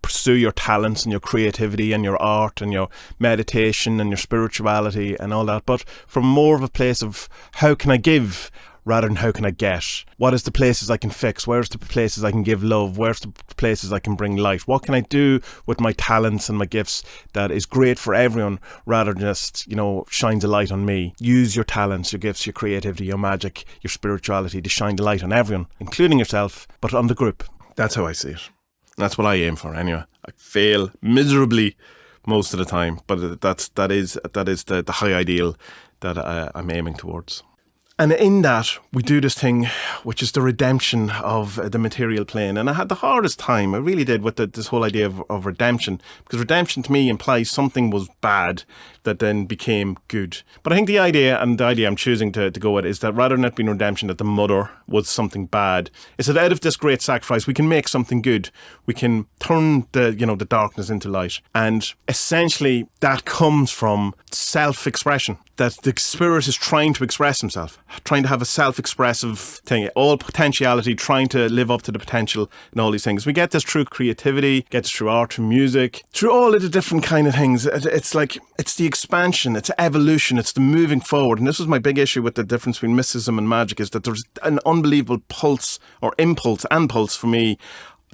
pursue your talents and your creativity and your art and your meditation and your spirituality and all that. But from more of a place of, how can I give rather than how can I get? What is the places I can fix? Where's the places I can give love? Where's the places I can bring light? What can I do with my talents and my gifts that is great for everyone, rather than just, shines a light on me? Use your talents, your gifts, your creativity, your magic, your spirituality to shine the light on everyone, including yourself, but on the group. That's how I see it. That's what I aim for anyway. I fail miserably most of the time, but that is the high ideal that I'm aiming towards. And in that, we do this thing, which is the redemption of the material plane. And I had the hardest time, I really did, with this whole idea of redemption. Because redemption to me implies something was bad that then became good. But I think the idea I'm choosing to go with is that rather than it being redemption, that the mother was something bad, is that out of this great sacrifice, we can make something good. We can turn the darkness into light. And essentially, that comes from self-expression. That the spirit is trying to express himself, trying to have a self-expressive thing, all potentiality, trying to live up to the potential and all these things. We get this through creativity, get this through art, through music, through all of the different kind of things. It's like, it's the expansion, it's evolution, it's the moving forward. And this was my big issue with the difference between mysticism and magic, is that there's an unbelievable pulse or impulse for me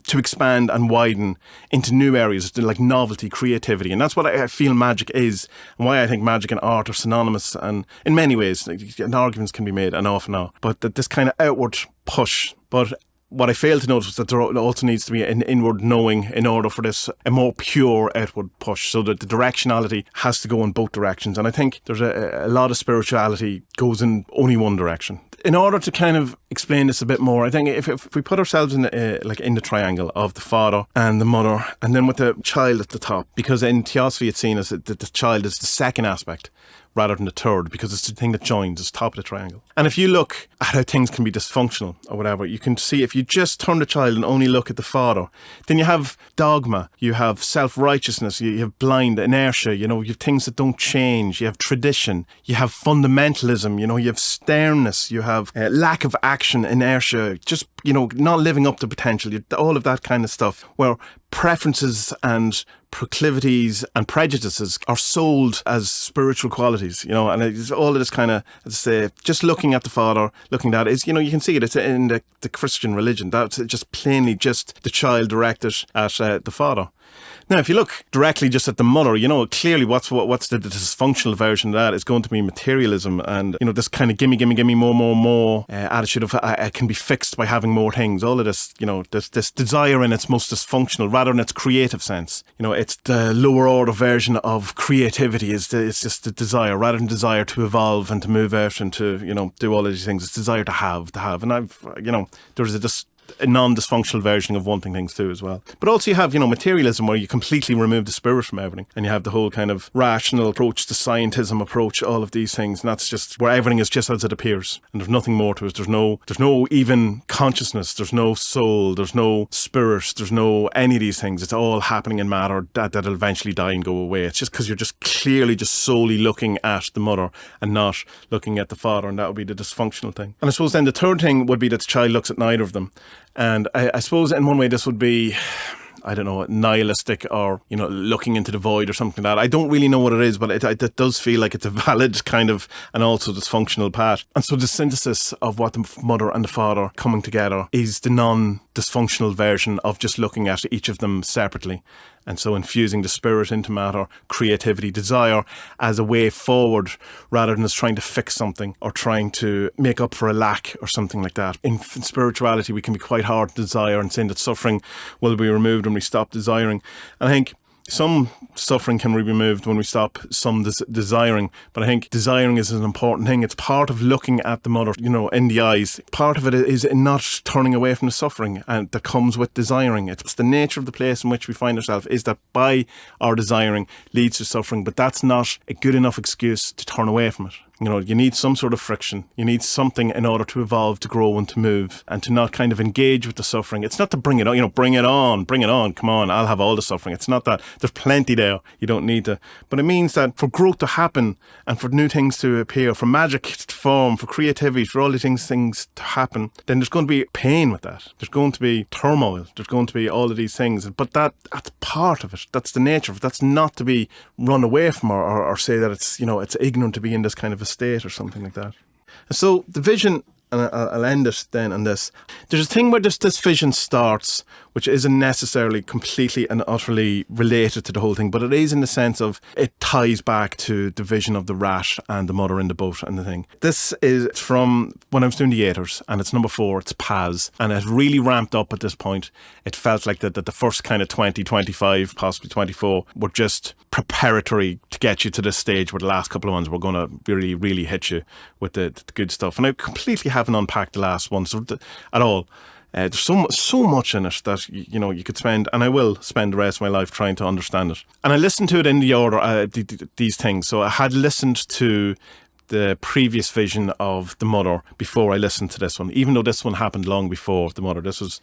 to expand and widen into new areas, like novelty, creativity. And that's what I feel magic is, and why I think magic and art are synonymous. And in many ways, arguments can be made an awful lot, but that this kind of outward push. But what I failed to notice was that there also needs to be an inward knowing in order for this, a more pure outward push, so that the directionality has to go in both directions. And I think there's a lot of spirituality goes in only one direction. In order to kind of explain this a bit more, I think if we put ourselves in the triangle of the father and the mother, and then with the child at the top, because in Theosophy it's seen as that the child is the second aspect rather than the third, because it's the thing that joins, it's top of the triangle. And if you look at how things can be dysfunctional or whatever, you can see if you just turn the child and only look at the father, then you have dogma, you have self-righteousness, you have blind inertia, you have things that don't change, you have tradition, you have fundamentalism, you have sternness, you have lack of action, inertia, just, not living up to potential, all of that kind of stuff, where preferences and proclivities and prejudices are sold as spiritual qualities, and it's all of this kind of, as I say, just looking at the father, looking at it is, you can see it, it's in the Christian religion, that's just plainly just the child directed at the father. Now, if you look directly just at the mother, clearly what's the dysfunctional version of that is going to be materialism and, this kind of gimme, more attitude of I can be fixed by having more things. All of this, this desire in its most dysfunctional rather than its creative sense. It's the lower order version of creativity it's just the desire rather than desire to evolve and to move out and to, do all of these things. It's desire to have. And there's a non-dysfunctional version of wanting things too as well. But also you have, materialism where you completely remove the spirit from everything, and you have the whole kind of rational approach, the scientism approach, all of these things, and that's just where everything is just as it appears, and there's nothing more to it. There's no even consciousness, there's no soul, there's no spirit, there's no any of these things. It's all happening in matter that'll eventually die and go away. It's just because you're just clearly just solely looking at the mother and not looking at the father, and that would be the dysfunctional thing. And I suppose then the third thing would be that the child looks at neither of them. And I suppose in one way this would be, I don't know, nihilistic or, looking into the void or something like that. I don't really know what it is, but it does feel like it's a valid kind of and also dysfunctional path. And so the synthesis of what the mother and the father coming together is the non-dysfunctional version of just looking at each of them separately. And so infusing the spirit into matter, creativity, desire as a way forward rather than as trying to fix something or trying to make up for a lack or something like that. In spirituality, we can be quite hard to desire and saying that suffering will be removed when we stop desiring. And I think some suffering can be removed when we stop some desiring, but I think desiring is an important thing. It's part of looking at the mother, in the eyes. Part of it is not turning away from the suffering and that comes with desiring. It's the nature of the place in which we find ourselves is that by our desiring leads to suffering, but that's not a good enough excuse to turn away from it. You need some sort of friction. You need something in order to evolve, to grow and to move and to not kind of engage with the suffering. It's not to bring it on, bring it on, come on, I'll have all the suffering. It's not that. There's plenty there. You don't need to. But it means that for growth to happen and for new things to appear, for magic to form, for creativity, for all these things to happen, then there's going to be pain with that. There's going to be turmoil. There's going to be all of these things. But that's part of it. That's the nature of it. That's not to be run away from or say that it's, it's ignorant to be in this kind of a state or something like that. And so the vision, and I'll end it then on this. There's a thing where this vision starts, which isn't necessarily completely and utterly related to the whole thing, but it is in the sense of it ties back to the vision of the rat and the mother in the boat and the thing. This is from when I was doing the Aeters, and it's number 4, it's Paz, and it really ramped up at this point. It felt like that the first kind of 20, 25, possibly 24 were just preparatory to get you to this stage where the last couple of ones were going to really, really hit you with the good stuff. And I completely haven't unpacked the last one at all. There's so much in it that you could spend, and I will spend the rest of my life trying to understand it. And I listened to it in the order these things. So I had listened to the previous vision of the mother before I listened to this one, even though this one happened long before the mother. This was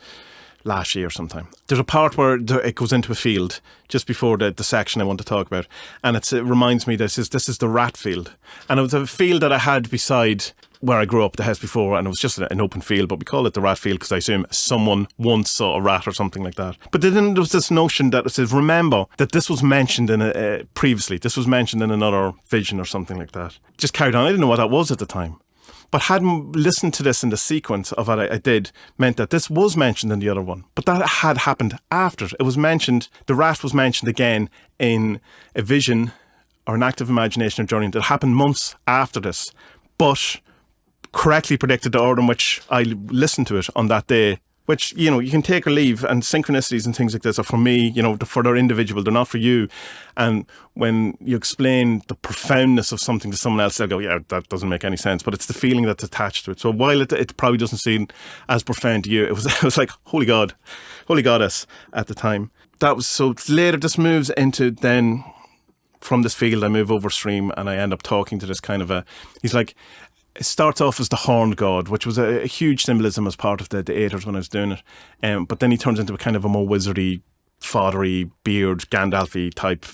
last year sometime. There's a part where it goes into a field just before the section I want to talk about, and it reminds me this is the rat field, and it was a field that I had beside where I grew up, the house before, and it was just an open field, but we call it the rat field because I assume someone once saw a rat or something like that. But then there was this notion that it says, remember that this was mentioned in previously, this was mentioned in another vision or something like that. Just carried on. I didn't know what that was at the time. But hadn't listened to this in the sequence of what I did meant that this was mentioned in the other one. But that had happened after. It was mentioned, the rat was mentioned again in a vision or an active imagination or journey that happened months after this. But correctly predicted the order in which I listened to it on that day, which, you can take or leave, and synchronicities and things like this are for me, for their individual, they're not for you. And when you explain the profoundness of something to someone else, they'll go, yeah, that doesn't make any sense. But it's the feeling that's attached to it. So while it probably doesn't seem as profound to you, it was like, holy God, holy goddess at the time. That was so later. This moves into then from this field, I move over stream and I end up talking to this kind of he's like, it starts off as the horned god, which was a huge symbolism as part of the Aeters when I was doing it. But then he turns into a kind of a more wizardy, fathery, beard, Gandalf-y type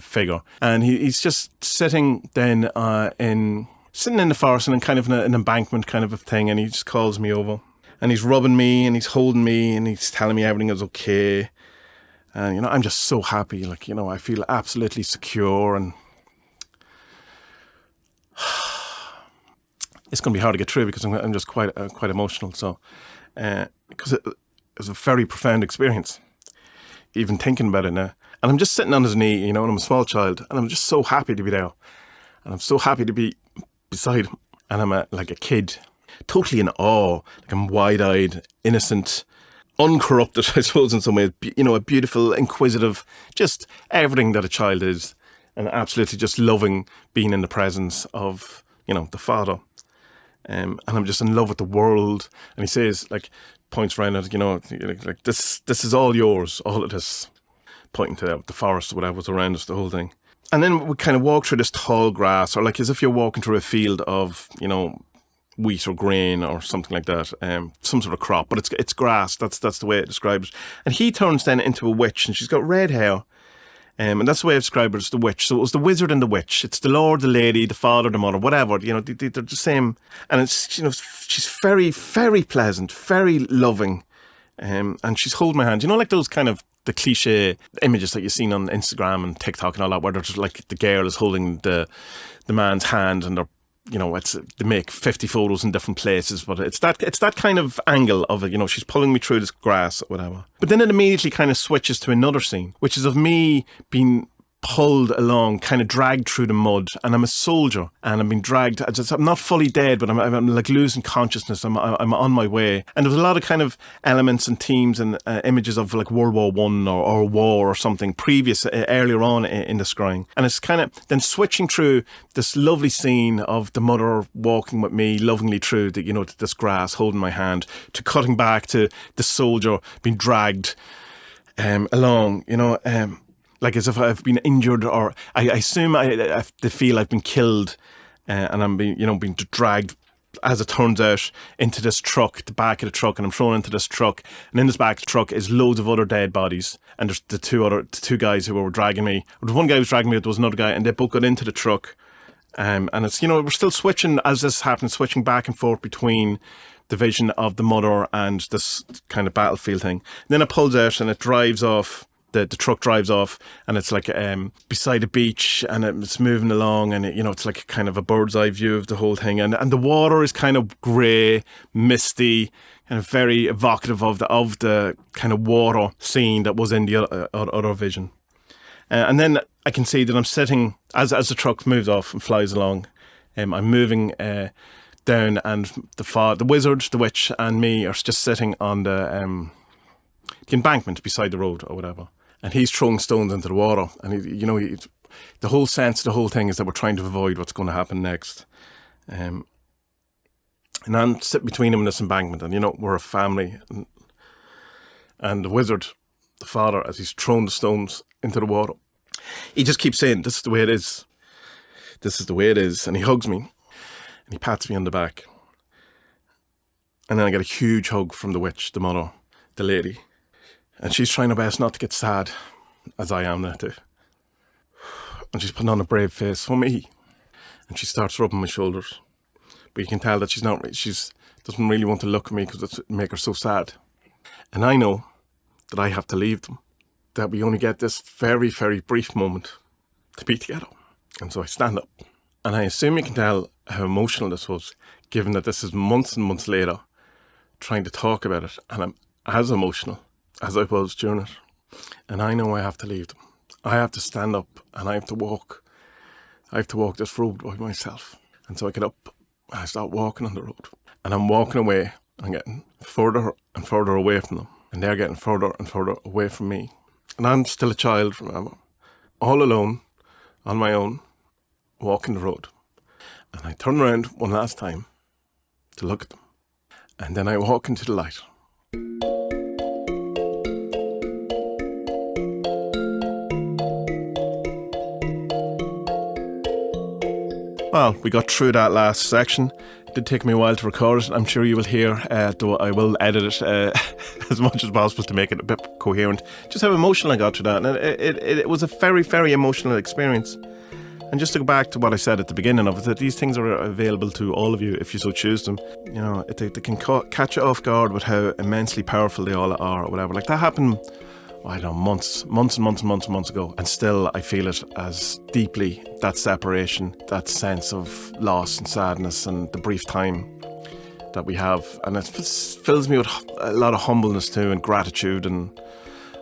figure. And he's just sitting then sitting in the forest and in kind of an embankment kind of a thing, and he just calls me over. And he's rubbing me and he's holding me and he's telling me everything is okay. And, I'm just so happy. Like, I feel absolutely secure, and it's going to be hard to get through because I'm just quite emotional. So, because it was a very profound experience, even thinking about it now. And I'm just sitting on his knee, and I'm a small child, and I'm just so happy to be there. And I'm so happy to be beside him. And I'm like a kid, totally in awe. Like I'm wide-eyed, innocent, uncorrupted, I suppose, in some ways. A beautiful, inquisitive, just everything that a child is. And absolutely just loving being in the presence of, the father. And I'm just in love with the world. And he says, like, points around at, like this is all yours, all of this, pointing to the forest, whatever was around us, the whole thing. And then we kind of walk through this tall grass, or like as if you're walking through a field of, wheat or grain or something like that, some sort of crop, but it's grass. That's the way it describes it. And he turns then into a witch, and she's got red hair. And that's the way I describe it as the witch. So it was the wizard and the witch. It's the lord, the lady, the father, the mother, whatever. They're the same. And it's, she's very, very pleasant, very loving. And she's holding my hand. Like those kind of the cliche images that you've seen on Instagram and TikTok and all that, where there's like the girl is holding the man's hand, and they're, they make 50 photos in different places, but it's that kind of angle of it. She's pulling me through this grass or whatever. But then it immediately kind of switches to another scene, which is of me being pulled along, kind of dragged through the mud, and I'm a soldier, and I'm being dragged. I'm not fully dead, but I'm like losing consciousness. I'm on my way, and there's a lot of kind of elements and themes and images of like World War I or war or something previous earlier on in the scrying, and it's kind of then switching through this lovely scene of the mother walking with me lovingly through this grass, holding my hand, to cutting back to the soldier being dragged along, like as if I've been injured, or I assume I feel I've been killed, and I'm being dragged, as it turns out, into this truck, the back of the truck, and I'm thrown into this truck, and in this back of the truck is loads of other dead bodies, and there's the two guys who were dragging me. There was one guy who was dragging me, there was another guy, and they both got into the truck, and it's, we're still switching, as this happens, switching back and forth between the vision of the mother and this kind of battlefield thing. And then it pulls out and it drives off. The truck drives off, and it's like beside a beach, and it's moving along, and it's like kind of a bird's eye view of the whole thing, and the water is kind of grey, misty, kind of very evocative of the kind of water scene that was in the other vision. And then I can see that I'm sitting as the truck moves off and flies along. I'm moving down, and the wizard, the witch, and me are just sitting on the embankment beside the road or whatever. And he's throwing stones into the water, and the whole sense, the whole thing is that we're trying to avoid what's going to happen next. And I'm sitting between him and this embankment, and we're a family. And the wizard, the father, as he's throwing the stones into the water, he just keeps saying, "This is the way it is. This is the way it is." And he hugs me, and he pats me on the back. And then I get a huge hug from the witch, the mother, the lady. And she's trying her best not to get sad, as I am now too. And she's putting on a brave face for me. And she starts rubbing my shoulders. But you can tell that she doesn't really want to look at me because it make her so sad. And I know that I have to leave them. That we only get this very, very brief moment to be together. And so I stand up. And I assume you can tell how emotional this was, given that this is months and months later, trying to talk about it. And I'm as emotional as I was during it. And I know I have to leave them. I have to stand up, and I have to walk. I have to walk this road by myself. And so I get up, and I start walking on the road. And I'm walking away, and I'm getting further and further away from them. And they're getting further and further away from me. And I'm still a child, remember. All alone, on my own, walking the road. And I turn around one last time to look at them. And then I walk into the light. Well, we got through that last section. It did take me a while to record it. I'm sure you will hear, though I will edit it as much as possible to make it a bit coherent. Just how emotional I got through that. And it was a very, very emotional experience. And just to go back to what I said at the beginning of it, that these things are available to all of you if you so choose them. They can catch you off guard with how immensely powerful they all are or whatever. Like that happened, I don't know, months ago. And still I feel it as deeply, that separation, that sense of loss and sadness and the brief time that we have. And it fills me with a lot of humbleness too, and gratitude and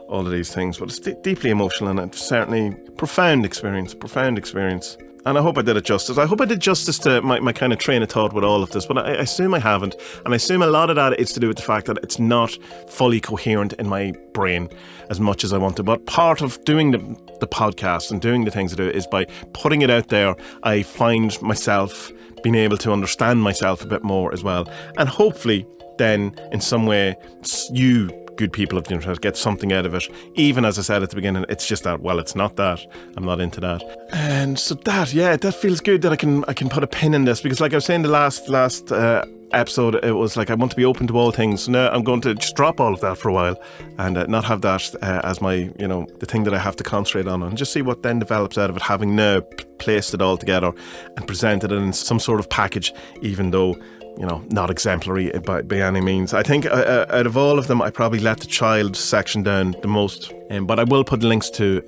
all of these things. But it's deeply emotional, and it's certainly profound experience. And I hope I did it justice. I hope I did justice to my kind of train of thought with all of this, but I assume I haven't. And I assume a lot of that is to do with the fact that it's not fully coherent in my brain as much as I want to. But part of doing the podcast and doing the things I do is by putting it out there, I find myself being able to understand myself a bit more as well. And hopefully then in some way you good people of the internet get something out of it. Even as I said at the beginning, it's just that, well, it's not that. I'm not into that. And so that feels good that I can put a pin in this, because like I was saying the last episode, it was like I want to be open to all things. So now I'm going to just drop all of that for a while and not have that as my, the thing that I have to concentrate on, and just see what then develops out of it, having now placed it all together and presented it in some sort of package, even though not exemplary by any means. I think out of all of them, I probably let the child section down the most. But I will put links to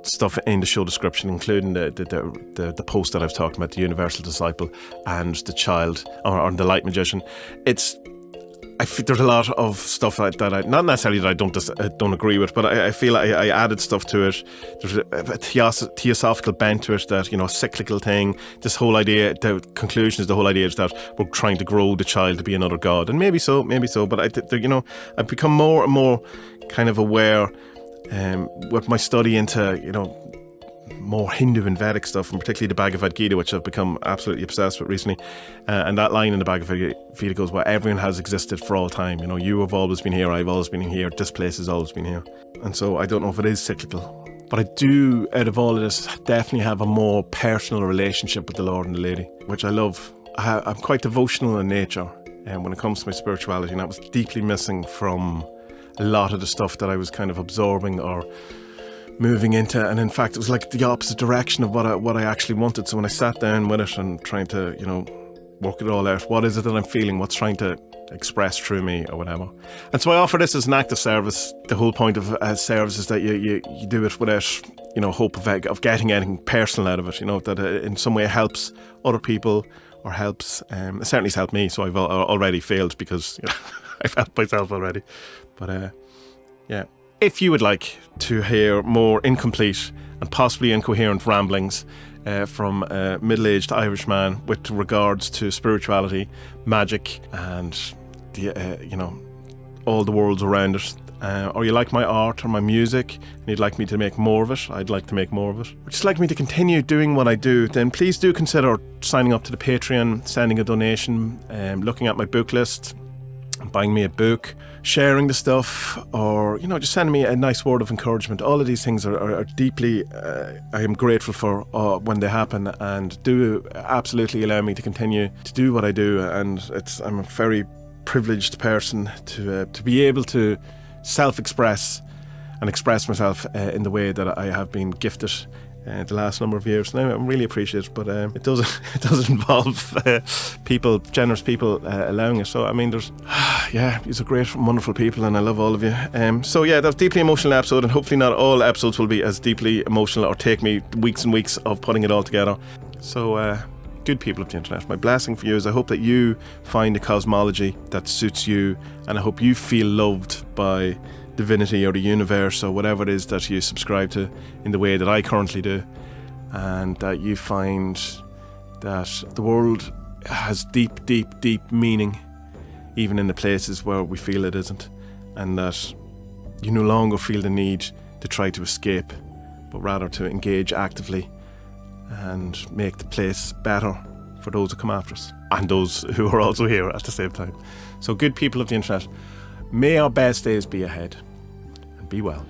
stuff in the show description, including the post that I've talked about, the Universal Disciple and the Child, or the Light Magician. I feel there's a lot of stuff that I not necessarily that I don't agree with, but I feel I added stuff to it. There's a theosophical bent to it, that a cyclical thing. This whole idea, the conclusion is the whole idea is that we're trying to grow the child to be another god, and maybe so. But I've become more and more kind of aware with my study into more Hindu and Vedic stuff, and particularly the Bhagavad Gita, which I've become absolutely obsessed with recently. And that line in the Bhagavad Gita goes, well, everyone has existed for all time. You have always been here, I've always been here, this place has always been here. And so I don't know if it is cyclical, but I do, out of all of this, definitely have a more personal relationship with the Lord and the Lady, which I love. I'm quite devotional in nature, and when it comes to my spirituality, and that was deeply missing from a lot of the stuff that I was kind of absorbing or moving into, and in fact it was like the opposite direction of what I actually wanted. So when I sat down with it and trying to work it all out, what is it that I'm feeling, what's trying to express through me or whatever. And so I offer this as an act of service. The whole point of service is that you do it without hope of getting anything personal out of it, that in some way helps other people or helps, it certainly has helped me. So I've already failed because I've helped myself already. But yeah, if you would like to hear more incomplete and possibly incoherent ramblings from a middle-aged Irish man with regards to spirituality, magic, and all the worlds around it, or you like my art or my music and you'd like me to make more of it, I'd like to make more of it, or just like me to continue doing what I do, then please do consider signing up to the Patreon, sending a donation, looking at my book list, buying me a book, sharing the stuff, or just sending me a nice word of encouragement. All of these things are deeply I am grateful for when they happen, and do absolutely allow me to continue to do what I do. And I'm a very privileged person to be able to self-express and express myself in the way that I have been gifted the last number of years. Now I'm really appreciative, but it does involve generous people allowing it. So I mean, these are great, wonderful people, and I love all of you. So yeah, that was a deeply emotional episode, and hopefully not all episodes will be as deeply emotional or take me weeks and weeks of putting it all together. So good people of the internet, my blessing for you is I hope that you find a cosmology that suits you, and I hope you feel loved by divinity or the universe or whatever it is that you subscribe to in the way that I currently do, and that you find that the world has deep, deep, deep meaning even in the places where we feel it isn't, and that you no longer feel the need to try to escape, but rather to engage actively and make the place better for those who come after us and those who are also here at the same time. So good people of the internet, may our best days be ahead, and be well.